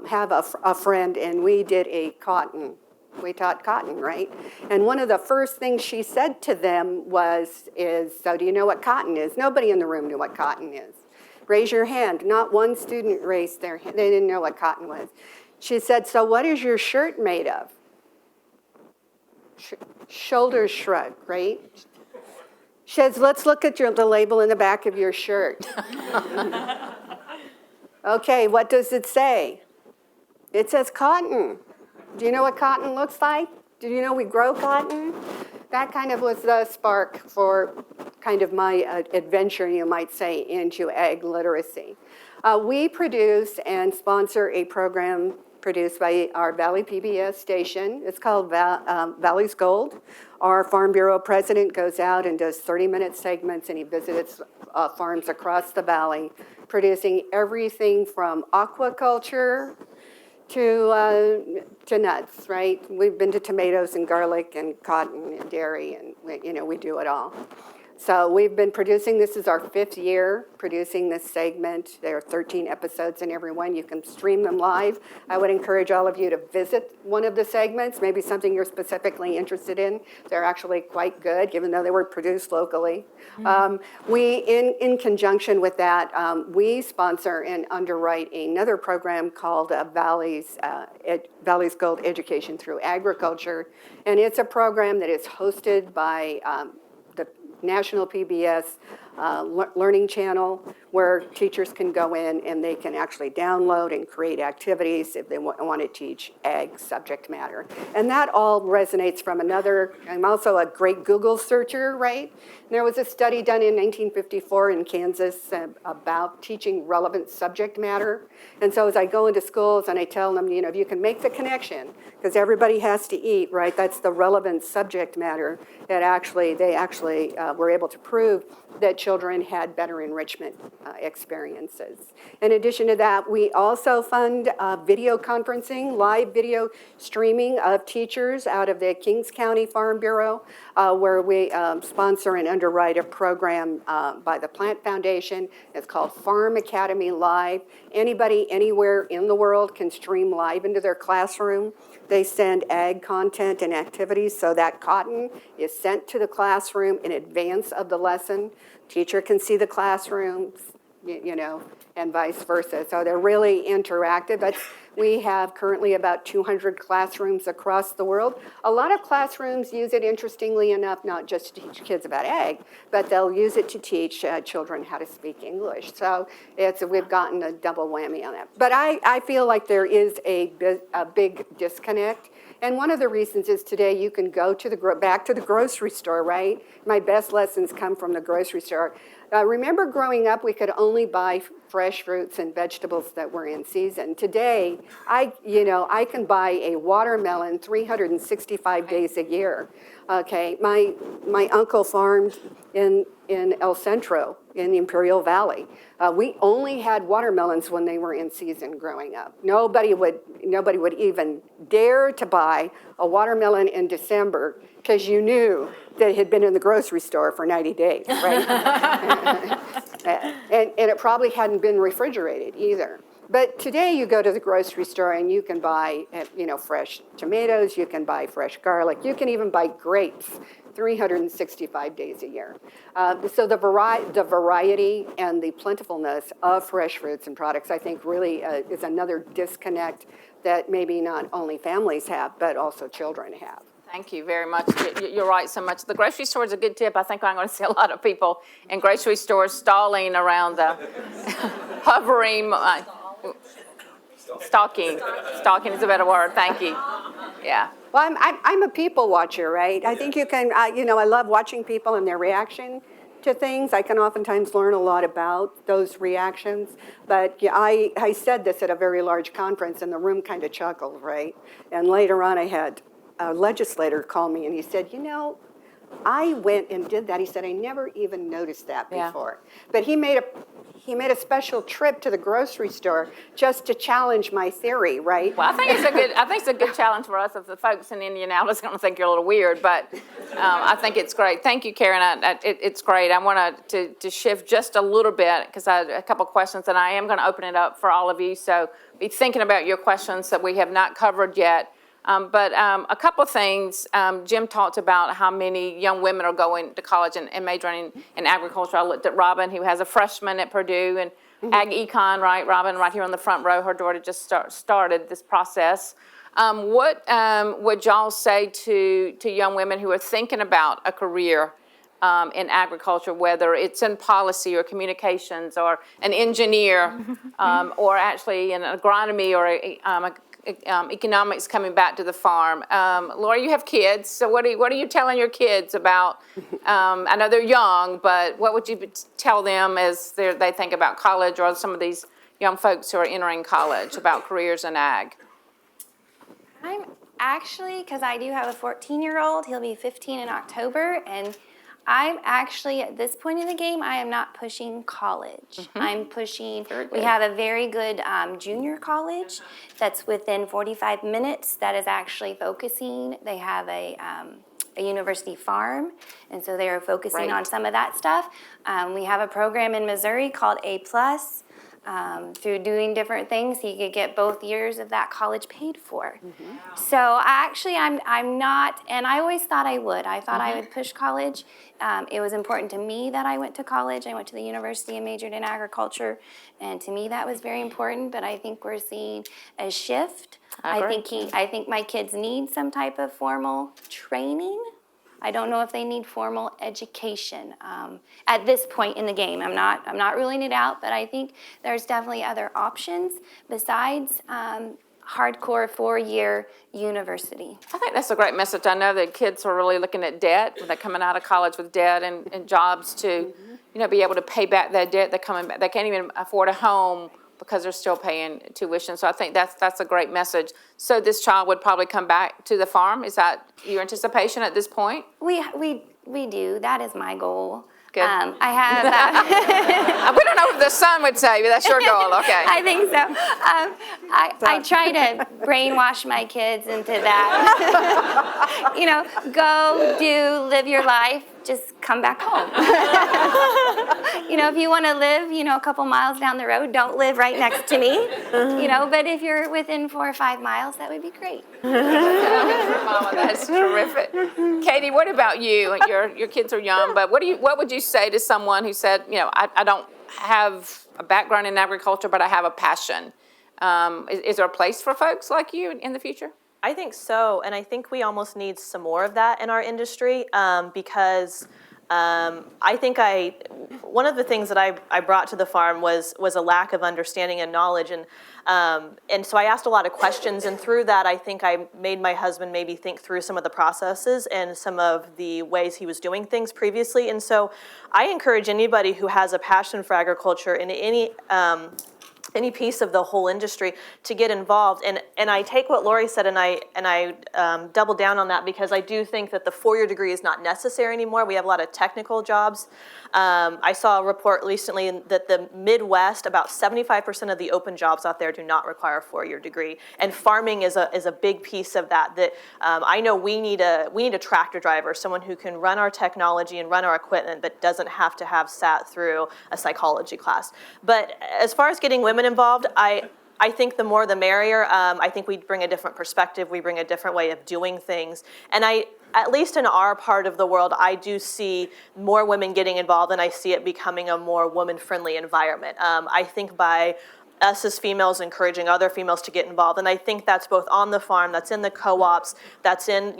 have a friend, and we did a cotton We taught cotton, right? And one of the first things she said to them so do you know what cotton is? Nobody in the room knew what cotton is. Raise your hand. Not one student raised their hand. They didn't know what cotton was. She said, so what is your shirt made of? Shoulders shrug, right? She says, let's look at the label in the back of your shirt. Okay, what does it say? It says cotton. Do you know what cotton looks like? Do you know we grow cotton? That kind of was the spark for kind of my adventure, you might say, into ag literacy. We produce and sponsor a program produced by our Valley PBS station. It's called Valley's Gold. Our Farm Bureau president goes out and does 30-minute segments, and he visits farms across the valley, producing everything from aquaculture to nuts, right? We've been to tomatoes and garlic and cotton and dairy, and we do it all. So we've been producing, this is our 5th year producing this segment. There are 13 episodes in every one. You can stream them live. I would encourage all of you to visit one of the segments, maybe something you're specifically interested in. They're actually quite good, even though they were produced locally. We, in conjunction with that, we sponsor and underwrite another program called Valley's Gold Education Through Agriculture. And it's a program that is hosted by the National PBS Learning Channel, where teachers can go in and they can actually download and create activities if they want to teach ag subject matter. And that all resonates from I'm also a great Google searcher, right? There was a study done in 1954 in Kansas about teaching relevant subject matter. And so as I go into schools and I tell them, if you can make the connection, because everybody has to eat, right? That's the relevant subject matter that they actually were able to prove that children had better enrichment experiences. In addition to that, we also fund video conferencing, live video streaming of teachers out of the Kings County Farm Bureau, where we sponsor and underwrite a program by the Plant Foundation. It's called Farm Academy Live. Anybody anywhere in the world can stream live into their classroom. They send ag content and activities, so that cotton is sent to the classroom in advance of the lesson. Teacher can see the classrooms, and vice versa. So they're really interactive. We have currently about 200 classrooms across the world. A lot of classrooms use it, interestingly enough, not just to teach kids about ag, but they'll use it to teach children how to speak English. So we've gotten a double whammy on that. But I feel like there is a big disconnect. And one of the reasons is today you can go back to the grocery store, right? My best lessons come from the grocery store. Remember growing up, we could only buy fresh fruits and vegetables that were in season. Today, I can buy a watermelon 365 days a year. Okay, my uncle farmed in El Centro in the Imperial Valley. We only had watermelons when they were in season growing up. Nobody would even dare to buy a watermelon in December because you knew that it had been in the grocery store for 90 days, right? and it probably hadn't been refrigerated either. But today you go to the grocery store and you can buy, fresh tomatoes, you can buy fresh garlic, you can even buy grapes 365 days a year. So the variety and the plentifulness of fresh fruits and products, I think, really is another disconnect that maybe not only families have, but also children have. Thank you very much. You're right so much. The grocery store is a good tip. I think I'm going to see a lot of people in grocery stores stalling around the hovering. Stalking is a better word. Thank you. Yeah. Well, I'm a people watcher, right? I think you can, I love watching people and their reaction to things. I can oftentimes learn a lot about those reactions. But yeah, I said this at a very large conference and the room kind of chuckled, right? And later on I had a legislator call me and he said, I went and did that. He said, I never even noticed that before. Yeah. But he made a special trip to the grocery store just to challenge my theory, right? Well, I think it's a good challenge for us. If the folks in Indianapolis are going to think you're a little weird, but I think it's great. Thank you, Karen. It's great. I want to shift just a little bit because I had a couple questions, and I am going to open it up for all of you. So be thinking about your questions that we have not covered yet. But a couple of things, Jim talked about how many young women are going to college and majoring in agriculture. I looked at Robin, who has a freshman at Purdue, and Ag Econ, right? Robin, right here on the front row, her daughter just started this process. What would y'all say to young women who are thinking about a career in agriculture, whether it's in policy or communications or an engineer or actually in agronomy or economics coming back to the farm? Laura, you have kids, so what are you telling your kids about? I know they're young, but what would you tell them as they think about college, or some of these young folks who are entering college, about careers in ag? I'm actually, because I do have a 14-year-old, he'll be 15 in October, and I'm actually, at this point in the game, I am not pushing college. I'm pushing, we have a very good junior college that's within 45 minutes that is actually focusing. They have a university farm, and so they are focusing on some of that stuff. We have a program in Missouri called A+. Through doing different things, he could get both years of that college paid for. So I'm not, and I always thought I would. I thought I would push college. It was important to me that I went to college. I went to the university and majored in agriculture, and to me that was very important. But I think we're seeing a shift. I think my kids need some type of formal training. I don't know if they need formal education at this point in the game. I'm not ruling it out, but I think there's definitely other options besides hardcore 4-year university. I think that's a great message. I know that kids are really looking at debt. They're coming out of college with debt and jobs to, be able to pay back that debt. They're coming back. They can't even afford a home because they're still paying tuition. So I think that's a great message. So this child would probably come back to the farm. Is that your anticipation at this point? We do. That is my goal. Good. I have. We don't know what the son would say, but that's your goal. Okay. I think so. I try to brainwash my kids into that. Go live your life. Just come back home. If you want to live, a couple miles down the road, don't live right next to me. But if you're within 4 or 5 miles, that would be great. Mama, that's terrific. Katie, what about you? Your kids are young, but what would you say to someone who said, I don't have a background in agriculture, but I have a passion? Is there a place for folks like you in the future? I think so, and I think we almost need some more of that in our industry because I think one of the things that I brought to the farm was a lack of understanding and knowledge, and so I asked a lot of questions, and through that I think I made my husband maybe think through some of the processes and some of the ways he was doing things previously, and so I encourage anybody who has a passion for agriculture in any piece of the whole industry to get involved. And I take what Lori said and I double down on that because I do think that the 4-year degree is not necessary anymore. We have a lot of technical jobs. I saw a report recently that the Midwest, about 75% of the open jobs out there do not require a 4-year degree. And farming is a big piece of that. I know we need a tractor driver, someone who can run our technology and run our equipment, but doesn't have to have sat through a psychology class. But as far as getting women involved, I think the more the merrier. I think we bring a different perspective. We bring a different way of doing things. And at least in our part of the world, I do see more women getting involved, and I see it becoming a more woman-friendly environment. I think by us as females encouraging other females to get involved, and I think that's both on the farm, that's in the co-ops, that's in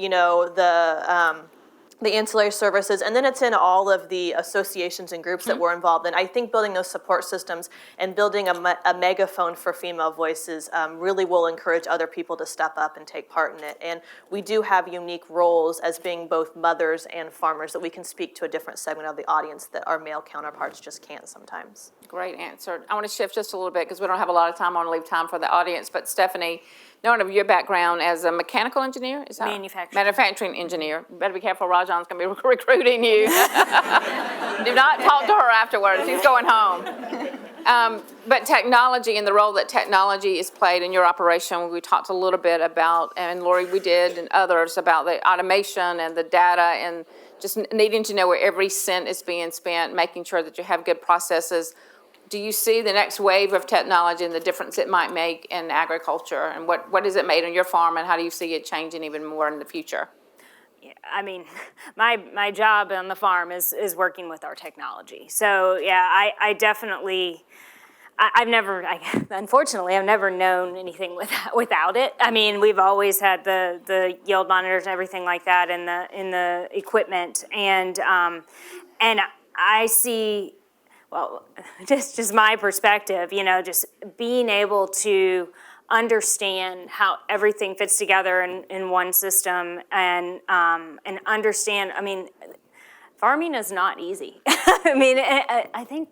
the ancillary services, and then it's in all of the associations and groups that we're involved in. I think building those support systems and building a megaphone for female voices really will encourage other people to step up and take part in it. And we do have unique roles as being both mothers and farmers that we can speak to a different segment of the audience that our male counterparts just can't sometimes. Great answer. I want to shift just a little bit because we don't have a lot of time. I want to leave time for the audience. But Stephanie, knowing of your background as a mechanical engineer, is that manufacturing engineer? You better be careful. Rajan's going to be recruiting you. Do not talk to her afterwards. She's going home. But technology and the role that technology is played in your operation, we talked a little bit about, and Lori, we did, and others, about the automation and the data and just needing to know where every cent is being spent, making sure that you have good processes. do you see the next wave of technology and the difference it might make in agriculture? And what has it made on your farm, and how do you see it changing even more in the future? I mean, my job on the farm is working with our technology. So yeah, I definitely, unfortunately, I've never known anything without it. I mean, we've always had the yield monitors and everything like that in the equipment, and I see, well, just my perspective, just being able to understand how everything fits together in one system, and understand, I mean, farming is not easy. I mean, I think,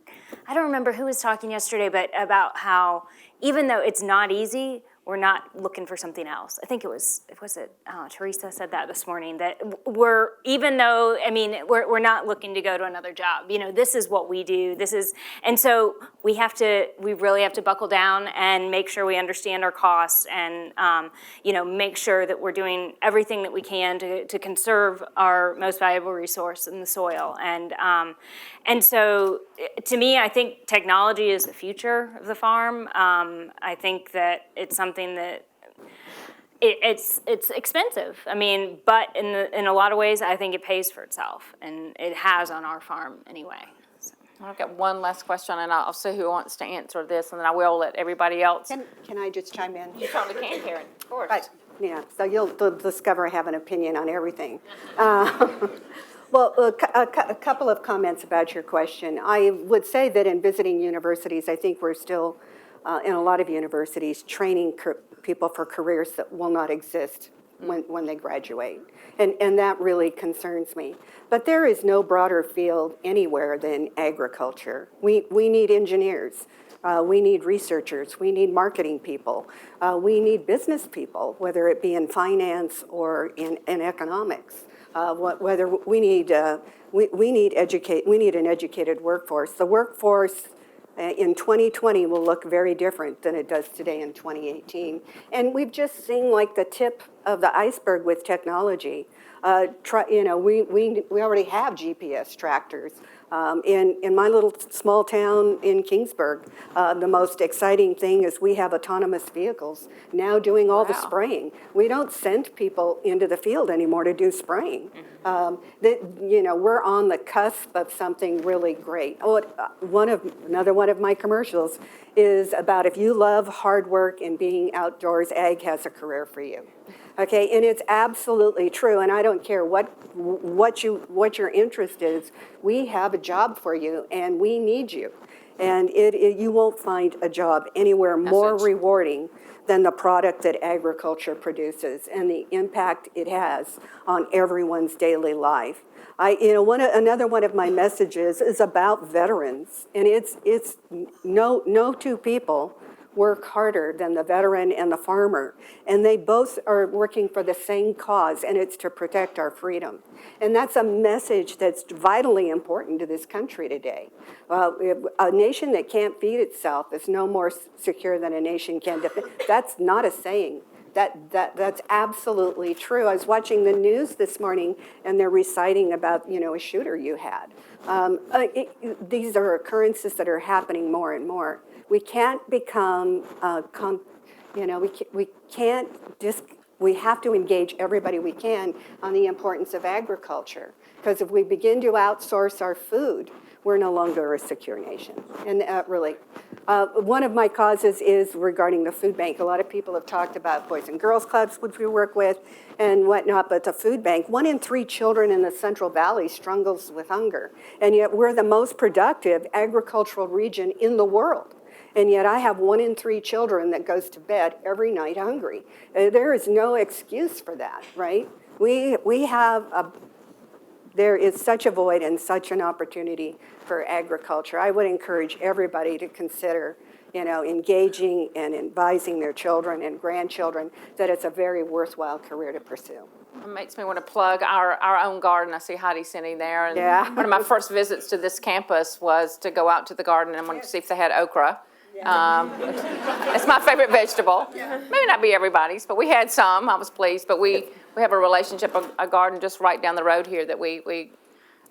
I don't remember who was talking yesterday, but about how even though it's not easy, we're not looking for something else. I think Teresa said that this morning, that even though, I mean, we're not looking to go to another job. This is what we do. And so we really have to buckle down and make sure we understand our costs, and, make sure that we're doing everything that we can to conserve our most valuable resource in the soil. And so to me, I think technology is the future of the farm. I think that it's something that it's expensive. I mean, but in a lot of ways, I think it pays for itself, and it has on our farm anyway. So. I've got one last question, and I'll see who wants to answer this, and then I will let everybody else. Can I just chime in? You probably can, Karen. Of course. Right. Yeah, so you'll discover I have an opinion on everything. Well, a couple of comments about your question. I would say that in visiting universities, I think we're still, in a lot of universities, training people for careers that will not exist when they graduate. And that really concerns me. But there is no broader field anywhere than agriculture. We need engineers. We need researchers. We need marketing people. We need business people, whether it be in finance or in economics. Whether we need an educated workforce. The workforce in 2020 will look very different than it does today in 2018. And we've just seen like the tip of the iceberg with technology. We already have GPS tractors. In my little small town in Kingsburg, the most exciting thing is we have autonomous vehicles now doing all the spraying. We don't send people into the field anymore to do spraying. We're on the cusp of something really great. Another one of my commercials is about if you love hard work and being outdoors, ag has a career for you. Okay, and it's absolutely true, and I don't care what your interest is. We have a job for you, and we need you. And you won't find a job anywhere more rewarding than the product that agriculture produces and the impact it has on everyone's daily life. Another one of my messages is about veterans, and it's no two people work harder than the veteran and the farmer. And they both are working for the same cause, and it's to protect our freedom. And that's a message that's vitally important to this country today. A nation that can't feed itself is no more secure than a nation can defend. That's not a saying. That's absolutely true. I was watching the news this morning, and they're reciting about, a shooter you had. These are occurrences that are happening more and more. We can't become, we have to engage everybody we can on the importance of agriculture. Because if we begin to outsource our food, we're no longer a secure nation. And one of my causes is regarding the food bank. A lot of people have talked about Boys and Girls Clubs, which we work with, and whatnot, but the food bank, 1 in 3 children in the Central Valley struggles with hunger. And yet we're the most productive agricultural region in the world. And yet I have 1 in 3 children that goes to bed every night hungry. There is no excuse for that, right? There is such a void and such an opportunity for agriculture. I would encourage everybody to consider, engaging and advising their children and grandchildren that it's a very worthwhile career to pursue. It makes me want to plug our own garden. I see Heidi sitting there. And one of my first visits to this campus was to go out to the garden and wanted to see if they had okra. It's my favorite vegetable. Maybe not be everybody's, but we had some. I was pleased. But we have a relationship, a garden just right down the road here that we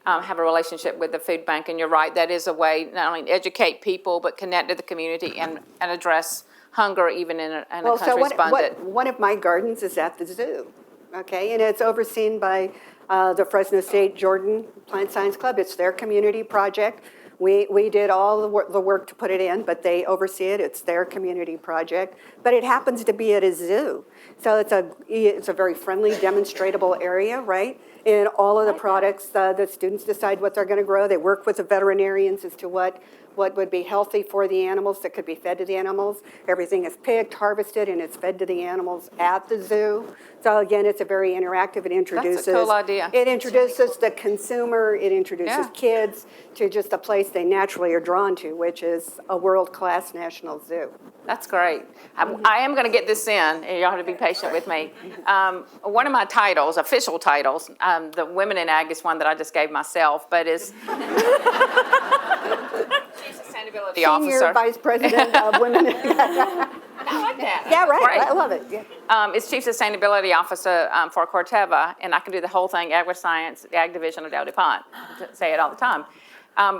have a relationship with the food bank. And you're right, that is a way not only to educate people, but connect to the community and address hunger even in a Well, so country sponsored. one of my gardens is at the zoo, okay? And it's overseen by the Fresno State Jordan Plant Science Club. It's their community project. We did all the work to put it in, but they oversee it. It's their community project. But it happens to be at a zoo. So it's a very friendly, demonstratable area, right? And all of the products, the students decide what they're going to grow. They work with the veterinarians as to what would be healthy for the animals that could be fed to the animals. Everything is picked, harvested, and it's fed to the animals at the zoo. So again, it's a very interactive. It introduces. That's a cool idea. It introduces the consumer. It introduces kids to just a place they naturally are drawn to, which is a world-class national zoo. That's great. I am going to get this in, and you'll have to be patient with me. One of my titles, official titles, the Women in Ag is one that I just gave myself, but is Chief Sustainability Senior Officer. Vice President of Women. I like that. Yeah, right. Great. I love it. Yeah. It's Chief Sustainability Officer for Corteva, and I can do the whole thing, Agriscience, the Ag Division of Del DuPont. Say it all the time.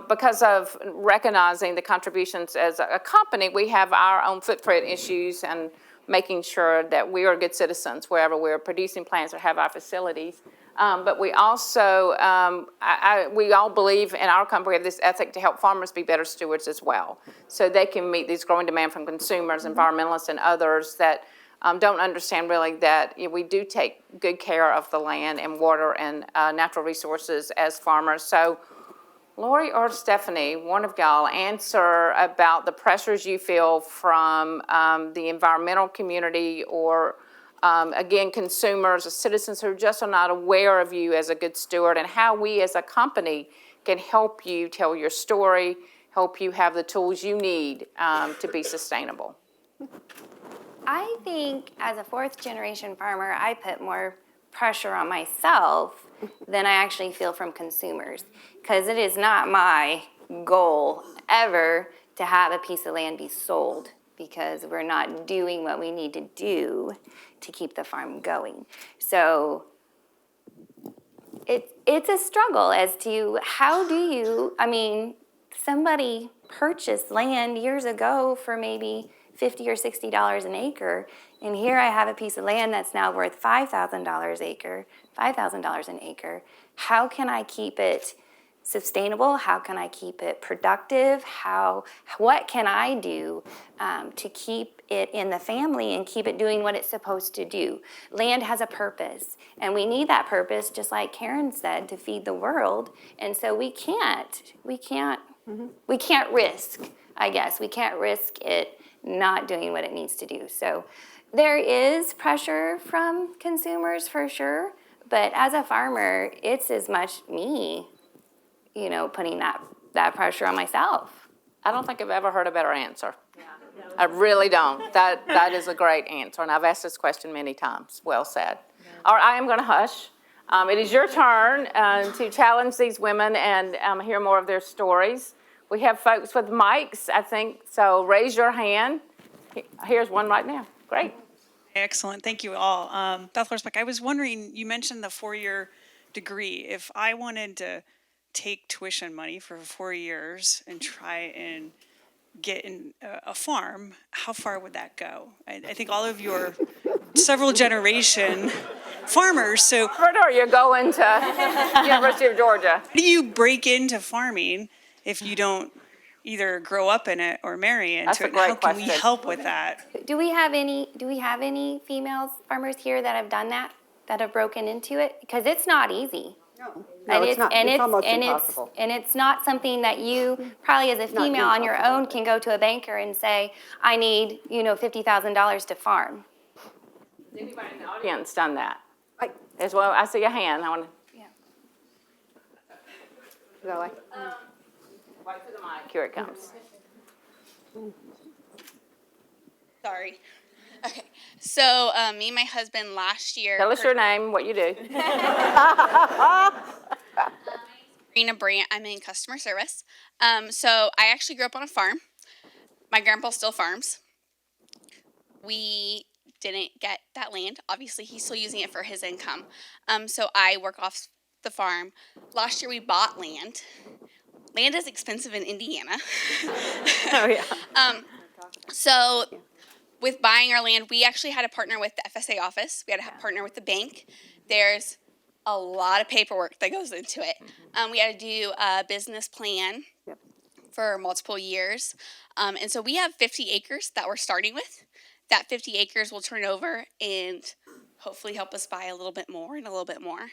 Because of recognizing the contributions as a company, we have our own footprint issues and making sure that we are good citizens wherever we're producing plants or have our facilities. But we also, we all believe in our company, we have this ethic to help farmers be better stewards as well. So they can meet these growing demand from consumers, environmentalists, and others that don't understand really that we do take good care of the land and water and natural resources as farmers. So Lori or Stephanie, one of y'all, answer about the pressures you feel from the environmental community or, again, consumers or citizens who just are not aware of you as a good steward, and how we as a company can help you tell your story, help you have the tools you need to be sustainable. I think as a fourth generation farmer, I put more pressure on myself than I actually feel from consumers, because it is not my goal ever to have a piece of land be sold because we're not doing what we need to do to keep the farm going. So it's a struggle as to how do you, I mean, somebody purchased land years ago for maybe $50 or $60 an acre, and here I have a piece of land that's now worth $5,000 an acre. How can I keep it sustainable? How can I keep it productive? What can I do to keep it in the family and keep it doing what it's supposed to do? Land has a purpose, and we need that purpose, just like Karen said, to feed the world. And so we can't risk, I guess, we can't risk it not doing what it needs to do. So there is pressure from consumers for sure, but as a farmer, it's as much me, putting that pressure on myself. I don't think I've ever heard a better answer. I really don't. That is a great answer, and I've asked this question many times. Well said. All right, I am going to hush. It is your turn to challenge these women and hear more of their stories. We have folks with mics, I think, so raise your hand. Here's one right now. Great. Excellent. Thank you all. Beth Lorsbeck, I was wondering, you mentioned the 4-year degree. If I wanted to take tuition money for 4 years and try and get in a farm, how far would that go? I think all of your several generation farmers, so Or you're going to University of Georgia. how do you break into farming if you don't either grow up in it or marry into That's a it? And great how can we question. help with that? Do we have any females farmers here that have done that have broken into it? Because it's not easy. No, it's not. It's almost impossible. And it's not something that you probably as a female on your own can go to a banker and say, I need, $50,000 to farm. Has anybody in the audience done that? I- As well, I see a hand. I want to. Zoe? Wait for the mic. Here it comes. Sorry. Okay. So me and my husband last year. Tell us your name, what you do. Rena Brandt. I'm in customer service. So I actually grew up on a farm. My grandpa still farms. We didn't get that land. Obviously, he's still using it for his income. So I work off the farm. Last year we bought land. Land is expensive in Indiana. Oh, yeah. So with buying our land, we actually had to partner with the FSA office. We had to partner with the bank. There's a lot of paperwork that goes into it. We had to do a business plan for multiple years. And so we have 50 acres that we're starting with. That 50 acres will turn over and hopefully help us buy a little bit more and a little bit more.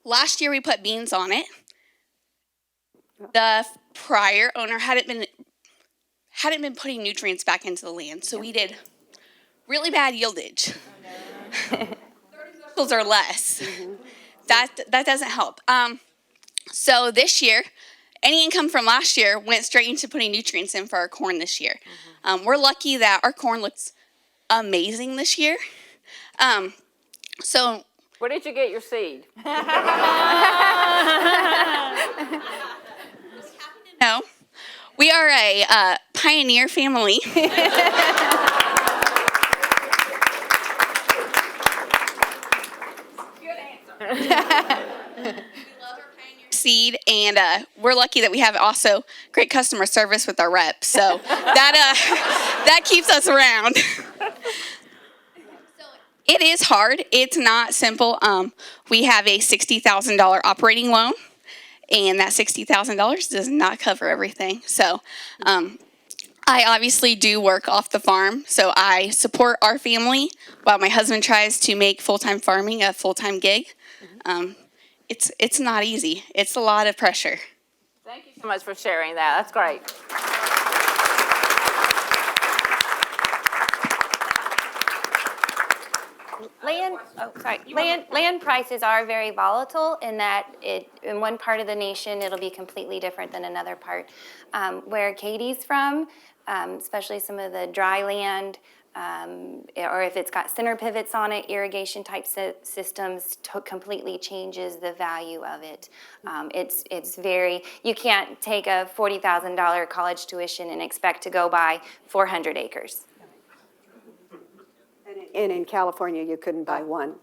Last year we put beans on it. The prior owner hadn't been putting nutrients back into the land, so we did really bad yieldage. 30 bushels or less. That doesn't help. So this year, any income from last year went straight into putting nutrients in for our corn this year. We're lucky that our corn looks amazing this year. So Where did you get your seed? no, we are a pioneer family. Seed, and we're lucky that we have also great customer service with our reps, so that keeps us around. It is hard. It's not simple. We have a $60,000 operating loan, and that $60,000 does not cover everything. So I obviously do work off the farm, so I support our family while my husband tries to make full-time farming a full-time gig. It's not easy. It's a lot of pressure. Thank you so much for sharing that. That's great. Land prices are very volatile in that in one part of the nation, it'll be completely different than another part. Where Katie's from, especially some of the dry land, or if it's got center pivots on it, irrigation type systems completely changes the value of it. It's very, you can't take a $40,000 college tuition and expect to go buy 400 acres. And in California, you couldn't buy one.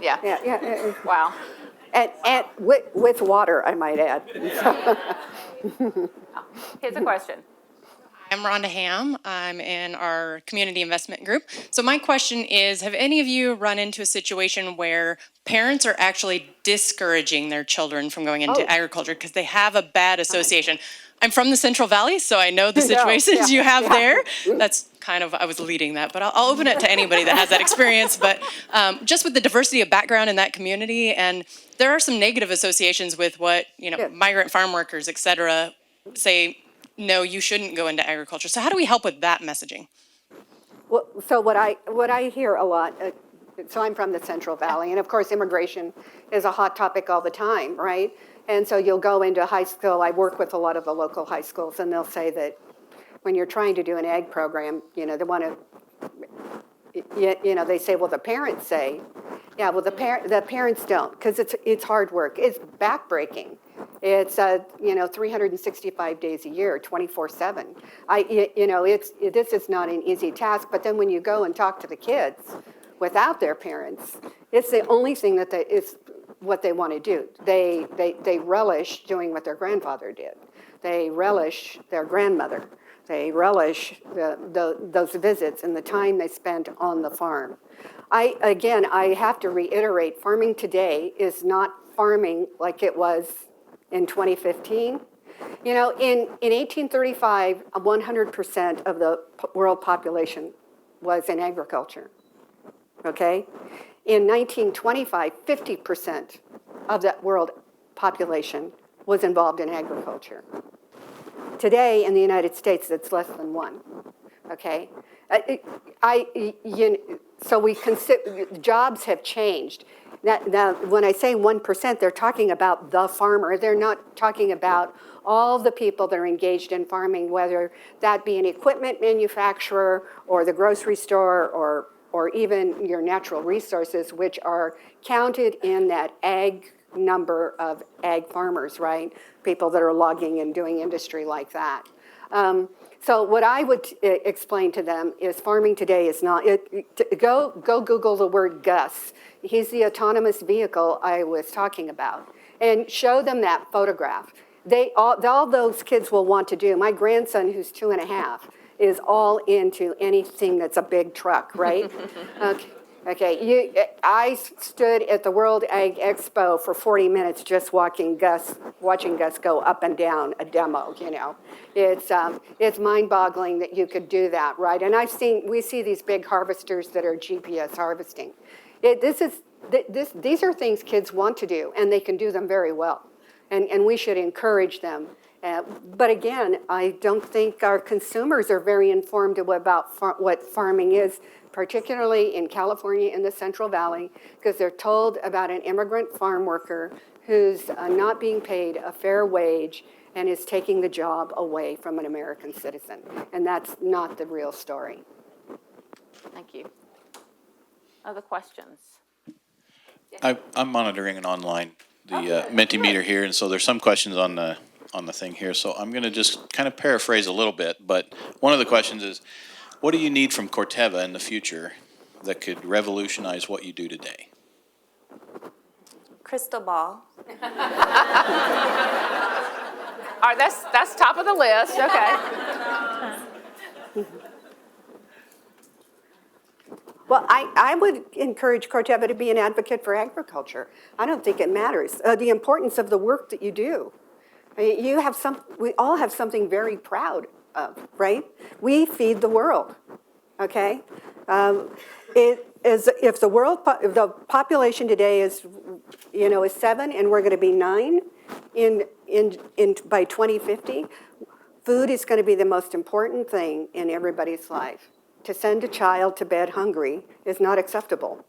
Yeah. Wow. And with water, I might add. Here's a question. I'm Rhonda Ham. I'm in our community investment group. So my question is, have any of you run into a situation where parents are actually discouraging their children from going into agriculture because they have a bad association? I'm from the Central Valley, so I know the situations you have there. That's kind of, I was leading that, but I'll open it to anybody that has that experience. But just with the diversity of background in that community, and there are some negative associations with what, migrant farm workers, et cetera, say, no, you shouldn't go into agriculture. So how do we help with that messaging? Well, so what I hear a lot, so I'm from the Central Valley, and of course immigration is a hot topic all the time, right? And so you'll go into high school, I work with a lot of the local high schools, and they'll say that when you're trying to do an ag program, they want to, they say, well, the parents say, yeah, well, the parents don't, because it's hard work. It's backbreaking. It's 365 days a year, 24/7. This is not an easy task. But then when you go and talk to the kids without their parents, it's the only thing that is what they want to do. They relish doing what their grandfather did. They relish their grandmother. They relish those visits and the time they spent on the farm. I have to reiterate, farming today is not farming like it was in 2015. In 1835, 100% of the world population was in agriculture, okay? In 1925, 50% of that world population was involved in agriculture. Today, in the United States, it's less than 1, okay? So we consider, jobs have changed. Now, when I say 1%, they're talking about the farmer. They're not talking about all the people that are engaged in farming, whether that be an equipment manufacturer or the grocery store or even your natural resources, which are counted in that ag number of ag farmers, right? People that are logging and doing industry like that. So what I would explain to them is farming today is not, go Google the word Gus. He's the autonomous vehicle I was talking about. And show them that photograph. All those kids will want to do. My grandson, who's 2.5, is all into anything that's a big truck, right? Okay. I stood at the World Ag Expo for 40 minutes just watching Gus go up and down a demo. You know, it's mind-boggling that you could do that, right? And we see these big harvesters that are GPS harvesting. These are things kids want to do, and they can do them very well, and we should encourage them. But again, I don't think our consumers are very informed about what farming is, particularly in California in the Central Valley, because they're told about an immigrant farm worker who's not being paid a fair wage and is taking the job away from an American citizen. And that's not the real story. Thank you. Other questions? I'm monitoring it online, the Mentimeter here, and so there's some questions on the thing here. So I'm going to just kind of paraphrase a little bit, but one of the questions is, what do you need from Corteva in the future that could revolutionize what you do today? Crystal ball. All right, that's top of the list. Okay. Well, I would encourage Corteva to be an advocate for agriculture. I don't think it matters. The importance of the work that you do. We all have something very proud of, right? We feed the world, okay? If the population today is 7 and we're going to be 9 by 2050, food is going to be the most important thing in everybody's life. To send a child to bed hungry is not acceptable.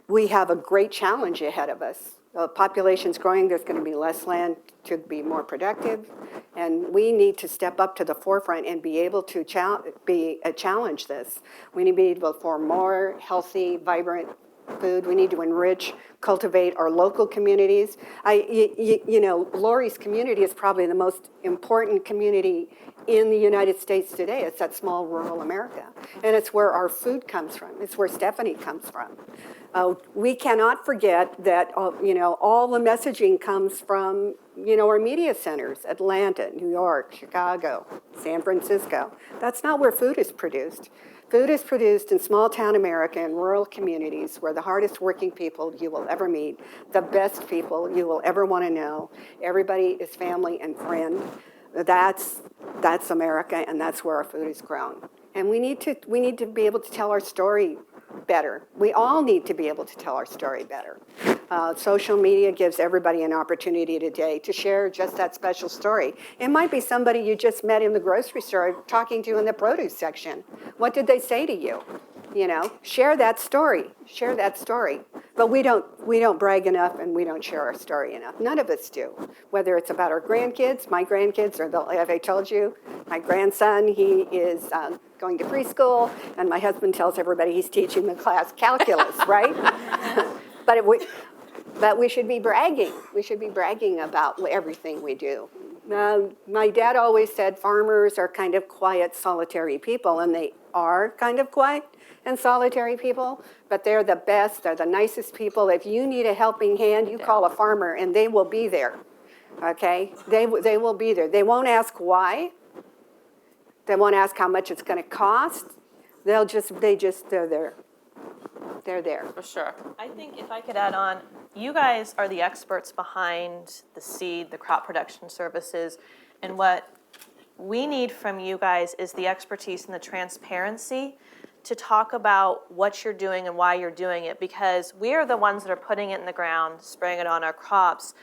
We have a great challenge ahead of us. The population's growing, there's going to be less land to be more productive, and we need to step up to the forefront and be able to challenge this. We need to be able for more healthy, vibrant food. We need to enrich, cultivate our local communities. Lori's community is probably the most important community in the United States today. It's that small rural America. And it's where our food comes from. It's where Stephanie comes from. We cannot forget that, all the messaging comes from, our media centers, Atlanta, New York, Chicago, San Francisco. That's not where food is produced. Food is produced in small town America and rural communities where the hardest working people you will ever meet, the best people you will ever want to know. Everybody is family and friend. That's America, and that's where our food is grown. And we need to be able to tell our story better. We all need to be able to tell our story better. Social media gives everybody an opportunity today to share just that special story. It might be somebody you just met in the grocery store talking to in the produce section. What did they say to you? Share that story. Share that story. But we don't brag enough, and we don't share our story enough. None of us do. Whether it's about our grandkids, my grandkids, or have I told you, my grandson, he is going to preschool, and my husband tells everybody he's teaching the class calculus, right? But we should be bragging. We should be bragging about everything we do. My dad always said farmers are kind of quiet, solitary people, and they are kind of quiet and solitary people, but they're the best, they're the nicest people. If you need a helping hand, you call a farmer and they will be there, okay? They will be there. They won't ask why. They won't ask how much it's gonna cost. They're there. They're there. For sure. I think if I could add on, you guys are the experts behind the seed, the crop production services, and what we need from you guys is the expertise and the transparency to talk about what you're doing and why you're doing it, because we are the ones that are putting it in the ground, spraying it on our crops.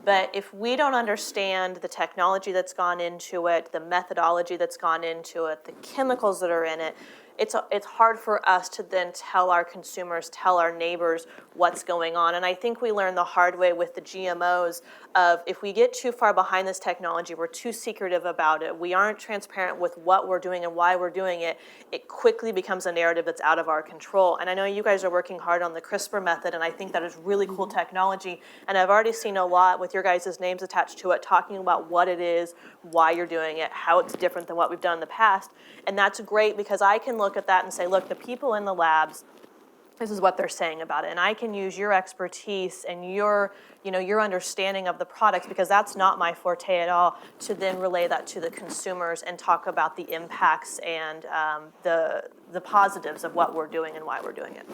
But if we don't understand the technology that's gone into it, the methodology that's gone into it, the chemicals that are in it, it's hard for us to then tell our consumers, tell our neighbors what's going on. And I think we learned the hard way with the GMOs of if we get too far behind this technology, we're too secretive about it, we aren't transparent with what we're doing and why we're doing it, it quickly becomes a narrative that's out of our control. And I know you guys are working hard on the CRISPR method, and I think that is really cool technology. And I've already seen a lot with your guys' names attached to it, talking about what it is, why you're doing it, how it's different than what we've done in the past. And that's great because I can look at that and say, look, the people in the labs, this is what they're saying about it. And I can use your expertise and your understanding of the products, because that's not my forte at all, to then relay that to the consumers and talk about the impacts and the positives of what we're doing and why we're doing it.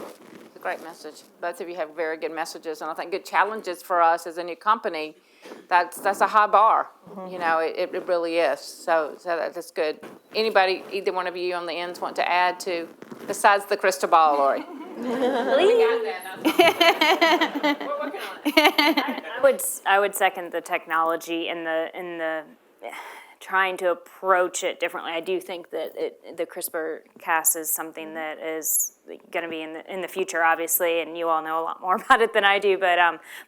It's a great message. Both of you have very good messages, and I think good challenges for us as a new company. That's a high bar. It really is. So that's good. Anybody, either one of you on the ends, want to add to, besides the crystal ball, Lori? I would second the technology and the trying to approach it differently. I do think that the CRISPR-Cas is something that is going to be in the future, obviously, and you all know a lot more about it than I do.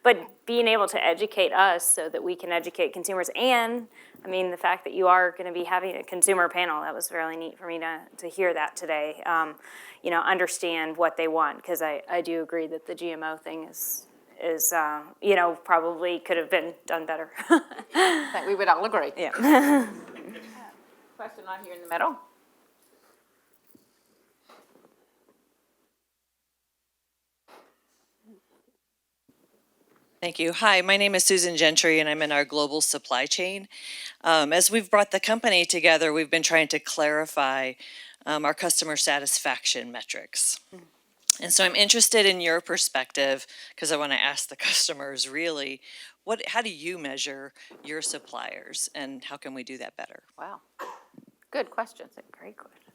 But being able to educate us so that we can educate consumers, and I mean the fact that you are going to be having a consumer panel, that was really neat for me to hear that today. Understand what they want, because I do agree that the GMO thing is probably could have been done better. I think we would all agree. Yeah. Question right here in the middle. Thank you. Hi, my name is Susan Gentry, and I'm in our global supply chain. As we've brought the company together, we've been trying to clarify our customer satisfaction metrics. And so I'm interested in your perspective, because I want to ask the customers really, how do you measure your suppliers, and how can we do that better? Wow. Good question. That's a great question.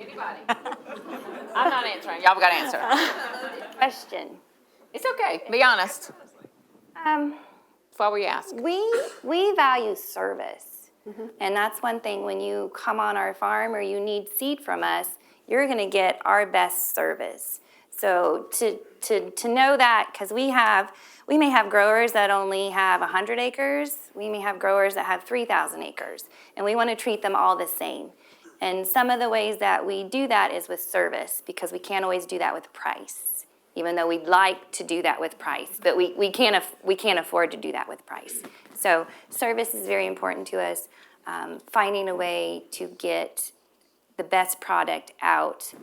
Anybody? I'm not answering. Y'all got to answer. Question. It's okay. Be honest. That's why we ask. We value service. And that's one thing, when you come on our farm or you need seed from us, you're going to get our best service. So to know that, because we may have growers that only have 100 acres, we may have growers that have 3,000 acres, and we want to treat them all the same. And some of the ways that we do that is with service, because we can't always do that with price, even though we'd like to do that with price, but we can't afford to do that with price. So service is very important to us. Finding a way to get the best product out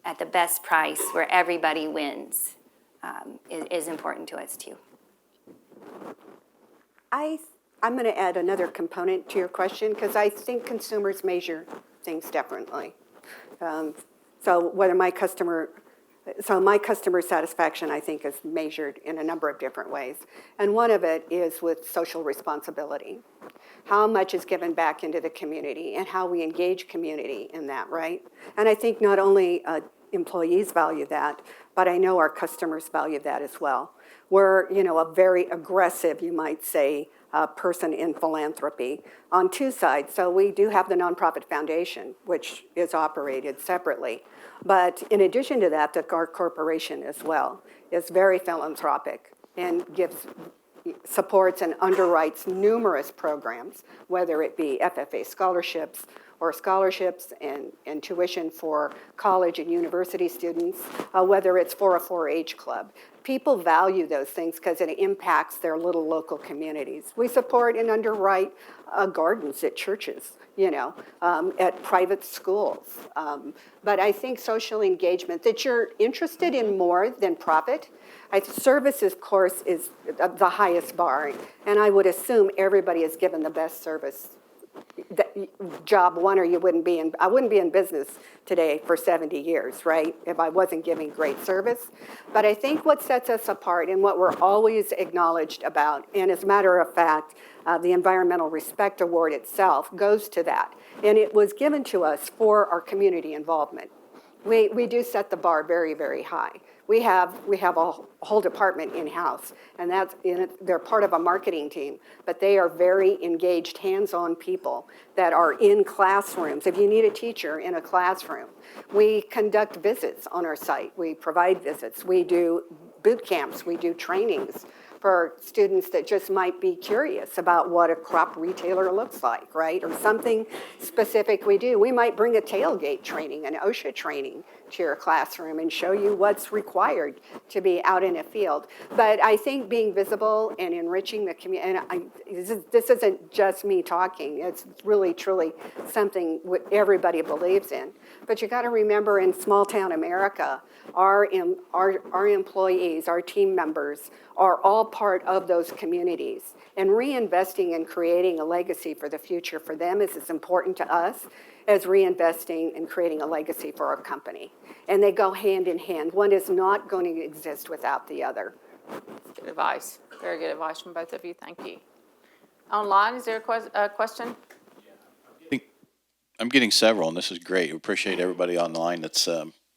at the best price where everybody wins is important to us too. I'm going to add another component to your question, because I think consumers measure things differently. So my customer satisfaction, I think, is measured in a number of different ways. And one of it is with social responsibility. How much is given back into the community and how we engage community in that, right? And I think not only employees value that, but I know our customers value that as well. We're, a very aggressive, you might say, person in philanthropy on two sides. So we do have the nonprofit foundation, which is operated separately. But in addition to that, our corporation as well is very philanthropic and supports and underwrites numerous programs, whether it be FFA scholarships and tuition for college and university students, whether it's for a 4-H club. People value those things because it impacts their little local communities. We support and underwrite gardens at churches, at private schools. But I think social engagement, that you're interested in more than profit. Service, of course, is the highest bar, and I would assume everybody is given the best service. Job one, or I wouldn't be in business today for 70 years, right, if I wasn't giving great service. But I think what sets us apart and what we're always acknowledged about, and as a matter of fact, the Environmental Respect Award itself goes to that. And it was given to us for our community involvement. We do set the bar very, very high. We have a whole department in-house, and they're part of a marketing team, but they are very engaged, hands-on people that are in classrooms. If you need a teacher in a classroom, we conduct visits on our site. We provide visits. We do boot camps. We do trainings for students that just might be curious about what a crop retailer looks like, right? Or something specific we do. We might bring a tailgate training, an OSHA training to your classroom and show you what's required to be out in a field. But I think being visible and enriching the community, and this isn't just me talking, it's really, truly something everybody believes in. But you got to remember, in small town America, our employees, our team members are all part of those communities. And reinvesting and creating a legacy for the future for them is as important to us as reinvesting and creating a legacy for our company. And they go hand in hand. One is not going to exist without the other. Good advice. Very good advice from both of you. Thank you. Online, is there a question? I'm getting several, and this is great. We appreciate everybody on the line that's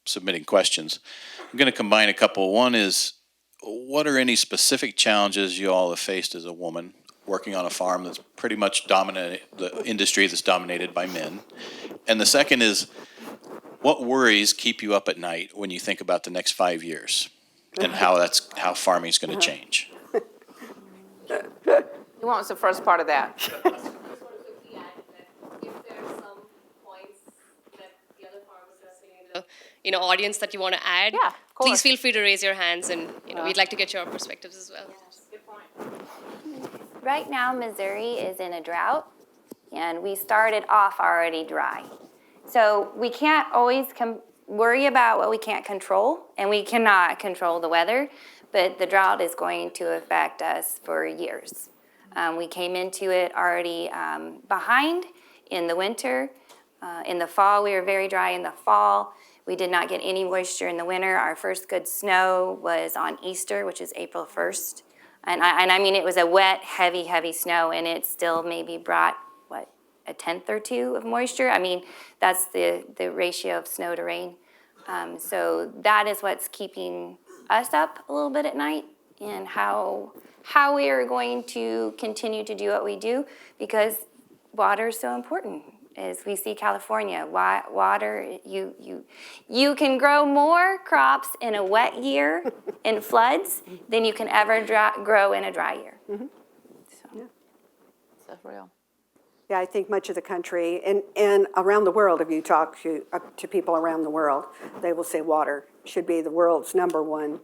submitting questions. I'm going to combine a couple. One is, what are any specific challenges you all have faced as a woman working on a farm that's pretty much dominated, the industry that's dominated by men? And the second is, what worries keep you up at night when you think about the next 5 years and how farming is going to change? Who wants the first part of that? If there's some points that the other farmers listening, the audience that you want to add, Yeah, of course. please feel free to raise your hands, and we'd like to get your perspectives as well. Good point. Right now, Missouri is in a drought, and we started off already dry. So we can't always worry about what we can't control, and we cannot control the weather, but the drought is going to affect us for years. We came into it already behind in the winter. In the fall, we were very dry in the fall. We did not get any moisture in the winter. Our first good snow was on Easter, which is April 1st. And I mean, it was a wet, heavy, heavy snow, and it still maybe brought, a tenth or two of moisture? I mean, that's the ratio of snow to rain. So that is what's keeping us up a little bit at night, and how we are going to continue to do what we do, because water is so important. As we see California, water, you can grow more crops in a wet year in floods than you can ever grow in a dry year. Mm-hmm. That's real. Yeah, I think much of the country and around the world, if you talk to people around the world, they will say water should be the world's number one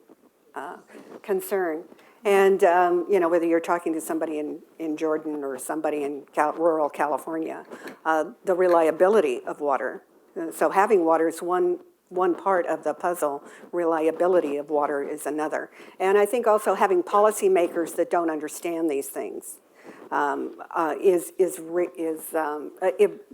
concern. And, whether you're talking to somebody in Jordan or somebody in rural California, the reliability of water. So having water is one part of the puzzle. Reliability of water is another. And I think also having policymakers that don't understand these things is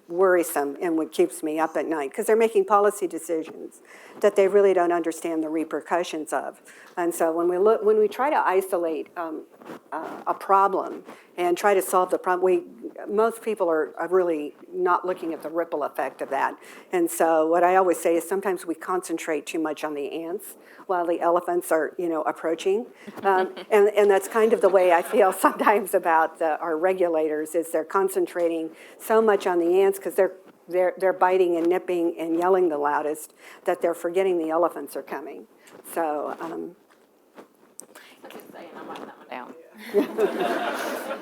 worrisome, and what keeps me up at night, because they're making policy decisions that they really don't understand the repercussions of. And so when we try to isolate a problem and try to solve the problem, most people are really not looking at the ripple effect of that. And so what I always say is sometimes we concentrate too much on the ants while the elephants are, approaching. And that's kind of the way I feel sometimes about our regulators, is they're concentrating so much on the ants because they're biting and nipping and yelling the loudest that they're forgetting the elephants are coming. So. I'm writing that one down.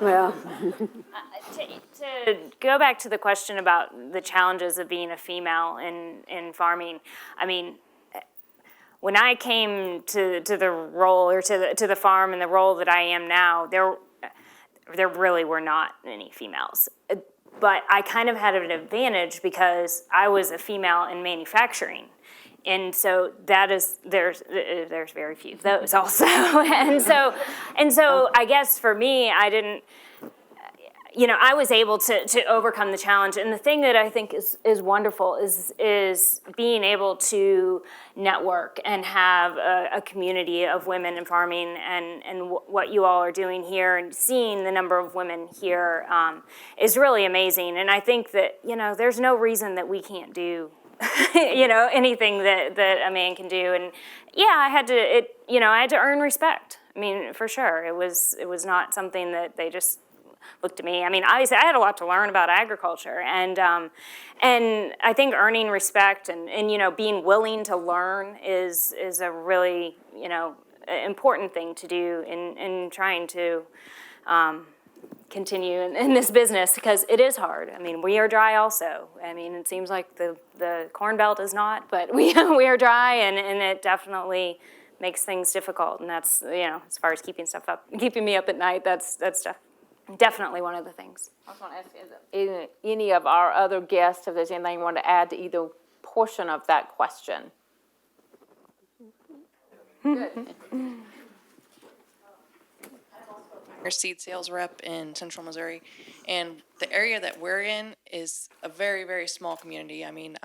Well. To go back to the question about the challenges of being a female in farming, I mean, when I came to the role, or to the farm and the role that I am now, there really were not any females. But I kind of had an advantage because I was a female in manufacturing. And so there's very few of those also. and so I guess for me, I didn't, I was able to overcome the challenge. And the thing that I think is wonderful is being able to network and have a community of women in farming, and what you all are doing here, and seeing the number of women here is really amazing. And I think that, there's no reason that we can't do anything that a man can do. And yeah, I had to earn respect. I mean, for sure, it was not something that they just looked at me. I mean, obviously, I had a lot to learn about agriculture, and I think earning respect and being willing to learn is a really important thing to do in trying to continue in this business, because it is hard. I mean, we are dry also. I mean, it seems like the Corn Belt is not, but we are dry, and it definitely makes things difficult. And that's as far as keeping me up at night, that's definitely one of the things. I was going to ask you, any of our other guests, if there's anything you want to add to either portion of that question. Good. Our seed sales rep in Central Missouri, and the area that we're in is a very, very small community. I mean,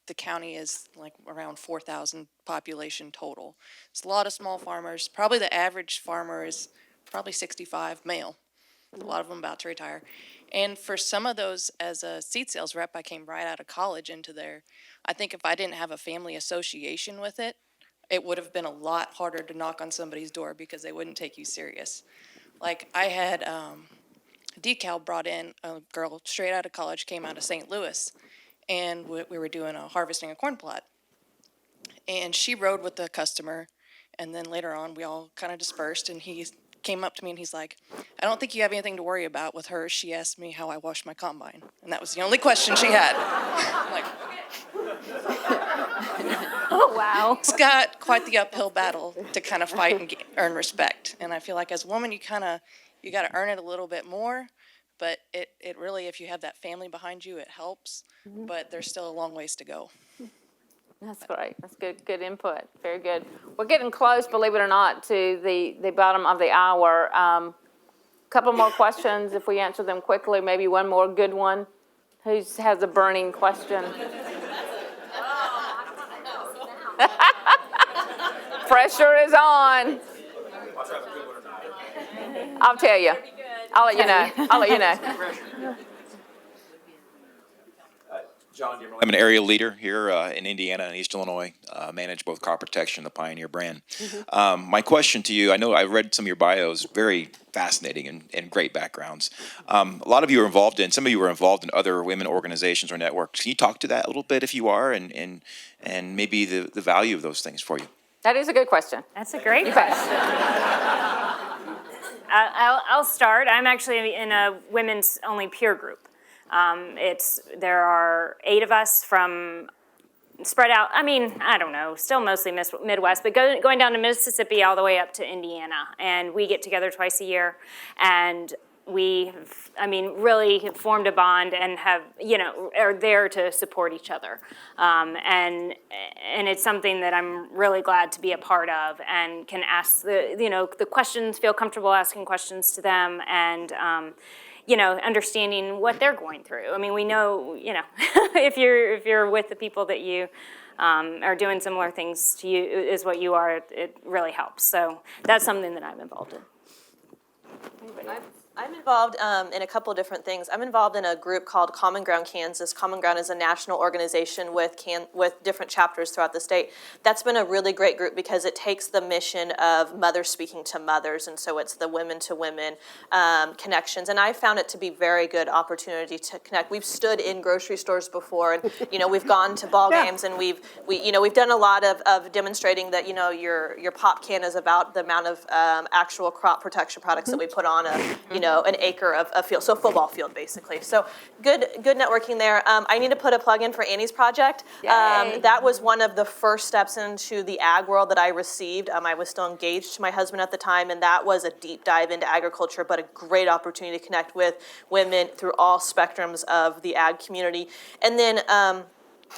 the county is like around 4,000 population total. It's a lot of small farmers. Probably the average farmer is probably 65, male. A lot of them about to retire. And for some of those, as a seed sales rep, I came right out of college into there. I think if I didn't have a family association with it, it would have been a lot harder to knock on somebody's door because they wouldn't take you serious. Like I had Decal brought in a girl straight out of college, came out of St. Louis, and we were doing harvesting a corn plot. And she rode with the customer, and then later on we all kind of dispersed, and he came up to me and he's like, I don't think you have anything to worry about with her. She asked me how I wash my combine, and that was the only question she had. I'm like, Oh, wow. it's got quite the uphill battle to kind of fight and earn respect. And I feel like as a woman, you got to earn it a little bit more. But it really, if you have that family behind you, it helps. But there's still a long ways to go. That's great. That's good input. Very good. We're getting close, believe it or not, to the bottom of the hour. Couple more questions, if we answer them quickly. Maybe one more good one. Who has a burning question? Pressure is on. I'll tell you. I'll let you know. John Dimmerly. I'm an area leader here in Indiana and East Illinois, manage both crop protection and the Pioneer brand. My question to you, I know I read some of your bios, very fascinating and great backgrounds. A lot of you are involved some of you are involved in other women organizations or networks. Can you talk to that a little bit if you are, and maybe the value of those things for you? That is a good question. That's a great question. I'll start. I'm actually in a women's only peer group. There are 8 of us from spread out. I mean, I don't know, still mostly Midwest, but going down to Mississippi all the way up to Indiana, and we get together twice a year, and we, really have formed a bond and are there to support each other, and it's something that I'm really glad to be a part of, and can ask the questions, feel comfortable asking questions to them, and understanding what they're going through. I mean, we know, if you're with the people that you are doing similar things to you is what you are, it really helps. So that's something that I'm involved in. I'm involved in a couple of different things. I'm involved in a group called Common Ground Kansas. Common Ground is a national organization with different chapters throughout the state. That's been a really great group because it takes the mission of mothers speaking to mothers, and so it's the women to women connections. And I found it to be very good opportunity to connect. We've stood in grocery stores before, and we've gone to ball games, and we've done a lot of demonstrating that your pop can is about the amount of actual crop protection products that we put on an acre of field, so a football field basically. So good networking there. I need to put a plug in for Annie's project. That was one of the first steps into the ag world that I received. I was still engaged to my husband at the time, and that was a deep dive into agriculture, but a great opportunity to connect with women through all spectrums of the ag community. And then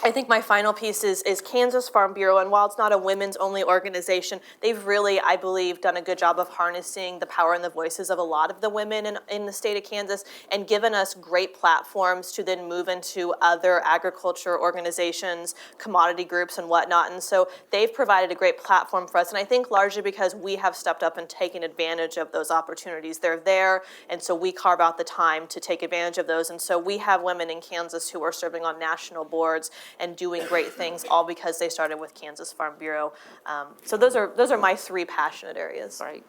I think my final piece is Kansas Farm Bureau, and while it's not a women's only organization, they've really, I believe, done a good job of harnessing the power and the voices of a lot of the women in the state of Kansas, and given us great platforms to then move into other agriculture organizations, commodity groups, and whatnot. And so they've provided a great platform for us, and I think largely because we have stepped up and taken advantage of those opportunities. They're there, and so we carve out the time to take advantage of those. And so we have women in Kansas who are serving on national boards and doing great things, all because they started with Kansas Farm Bureau. So those are my three passionate areas. Right.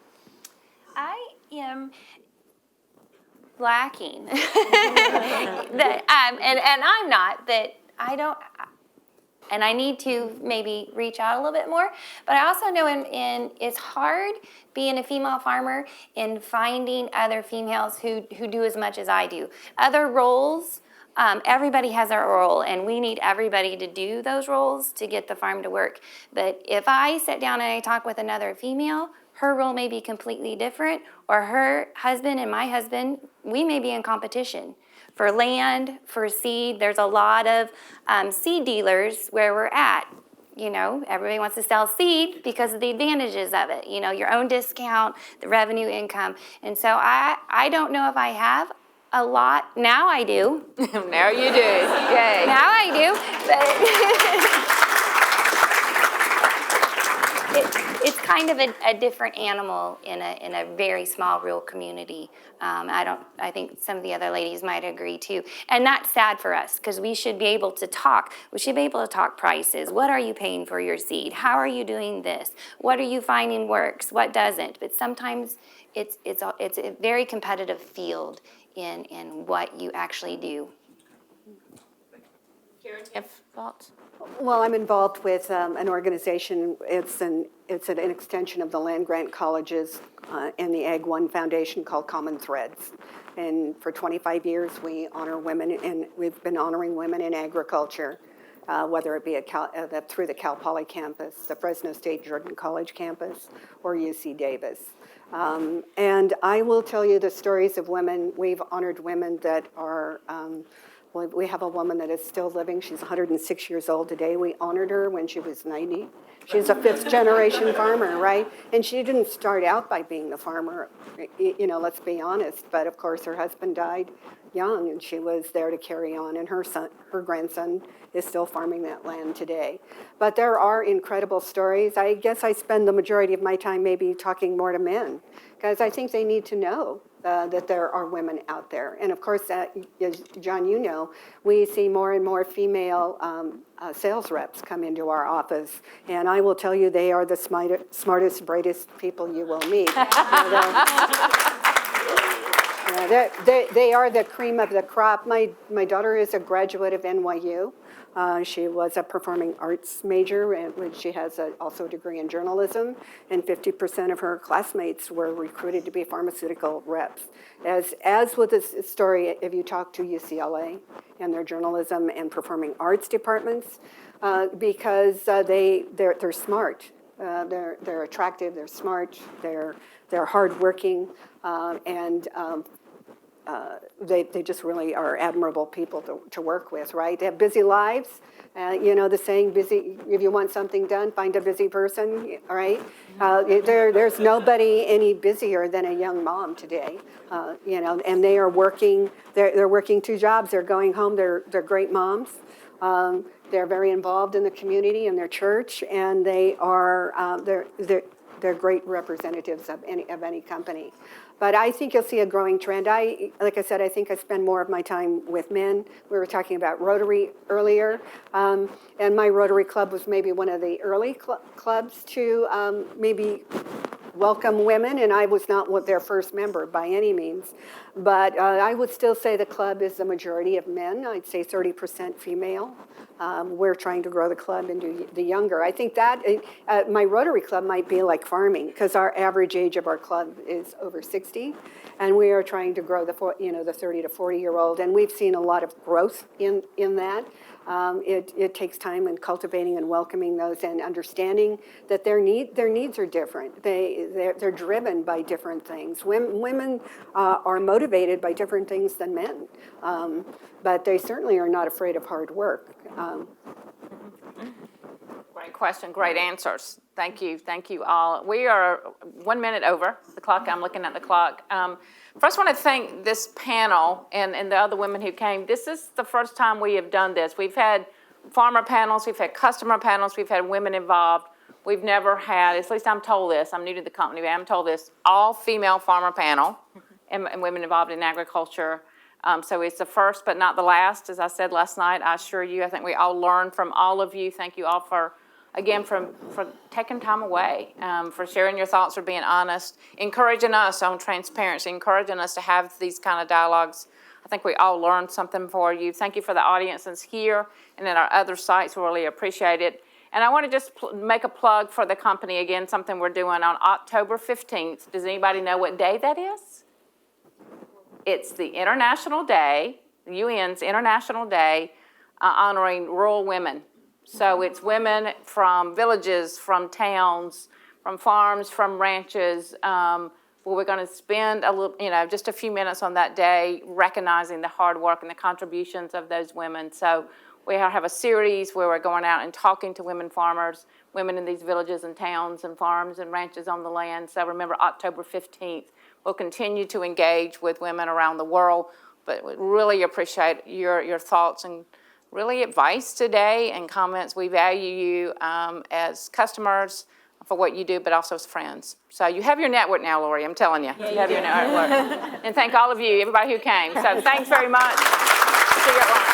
I am lacking. And I'm not, but I don't, and I need to maybe reach out a little bit more. But I also know it's hard being a female farmer and finding other females who do as much as I do. Other roles, everybody has their role, and we need everybody to do those roles to get the farm to work. But if I sit down and I talk with another female, her role may be completely different, or her husband and my husband, we may be in competition. For land, for seed, there's a lot of seed dealers where we're at. You know, everybody wants to sell seed because of the advantages of it. You know, your own discount, the revenue income. And so I don't know if I have a lot. Now I do. Now you do. Yay. Now I do. But it's kind of a different animal in a very small rural community. I think some of the other ladies might agree too. And that's sad for us, because we should be able to talk. We should be able to talk prices. What are you paying for your seed? How are you doing this? What are you finding works? What doesn't? But sometimes it's a very competitive field in what you actually do. Karen, you have thoughts? Well, I'm involved with an organization. It's an extension of the land-grant colleges and the Ag One Foundation called Common Threads. And for 25 years, we honor women, and we've been honoring women in agriculture, whether it be through the Cal Poly campus, the Fresno State Jordan College campus, or UC Davis. And I will tell you the stories of women. We've honored women that are we have a woman that is still living. She's 106 years old today. We honored her when she was 90. She's a fifth-generation farmer, right? And she didn't start out by being the farmer, you know, let's be honest. But, of course, her husband died young, and she was there to carry on. And her grandson is still farming that land today. But there are incredible stories. I guess I spend the majority of my time maybe talking more to men, because I think they need to know that there are women out there. And of course, as John, you know, we see more and more female sales reps come into our office. And I will tell you, they are the smartest, brightest people you will meet. They are the cream of the crop. My daughter is a graduate of NYU. She was a performing arts major, and she has also a degree in journalism, and 50% of her classmates were recruited to be pharmaceutical reps. As with this story, if you talk to UCLA and their journalism and performing arts departments, because they're smart, they're attractive, they're smart, they're hardworking, and they just really are admirable people to work with, right? They have busy lives. You know the saying, busy, if you want something done, find a busy person, right? There's nobody any busier than a young mom today, you know, and they are working, they're working two jobs. They're going home, they're great moms. They're very involved in the community and their church, and they are, they're great representatives of any company. But I think you'll see a growing trend. Like I said, I think I spend more of my time with men. We were talking about Rotary earlier, and my Rotary Club was maybe one of the early clubs to maybe welcome women, and I was not their first member by any means. But I would still say the club is the majority of men. I'd say 30% female. We're trying to grow the club into the younger. I think that my Rotary Club might be like farming, because our average age of our club is over 60, and we are trying to grow the 30 to 40-year-old, and we've seen a lot of growth in that. It takes time in cultivating and welcoming those, and understanding that their needs are different. They're driven by different things. Women are motivated by different things than men, but they certainly are not afraid of hard work. Great question, great answers. Thank you all. We are 1 minute over the clock. I'm looking at the clock. First, I want to thank this panel and the other women who came. This is the first time we have done this. We've had farmer panels, we've had customer panels, we've had women involved. We've never had, at least I'm told this, I'm new to the company, but I'm told this, all female farmer panel and women involved in agriculture. So it's the first but not the last. As I said last night, I assure you, I think we all learn from all of you. Thank you all for taking time away, for sharing your thoughts, for being honest, encouraging us on transparency, encouraging us to have these kind of dialogues. I think we all learned something for you. Thank you for the audience that's here and at our other sites. We really appreciate it. And I want to just make a plug for the company again, something we're doing on October 15th. Does anybody know what day that is? It's the International Day, the UN's International Day, honoring rural women. So it's women from villages, from towns, from farms, from ranches, where we're going to spend just a few minutes on that day recognizing the hard work and the contributions of those women. So we have a series where we're going out and talking to women farmers, women in these villages and towns and farms and ranches on the land. So remember, October 15th. We'll continue to engage with women around the world, but we really appreciate your thoughts and really advice today and comments. We value you as customers for what you do, but also as friends. So you have your network now, Lori, I'm telling you. You have your network. And thank all of you, everybody who came. So thanks very much. See you at lunch.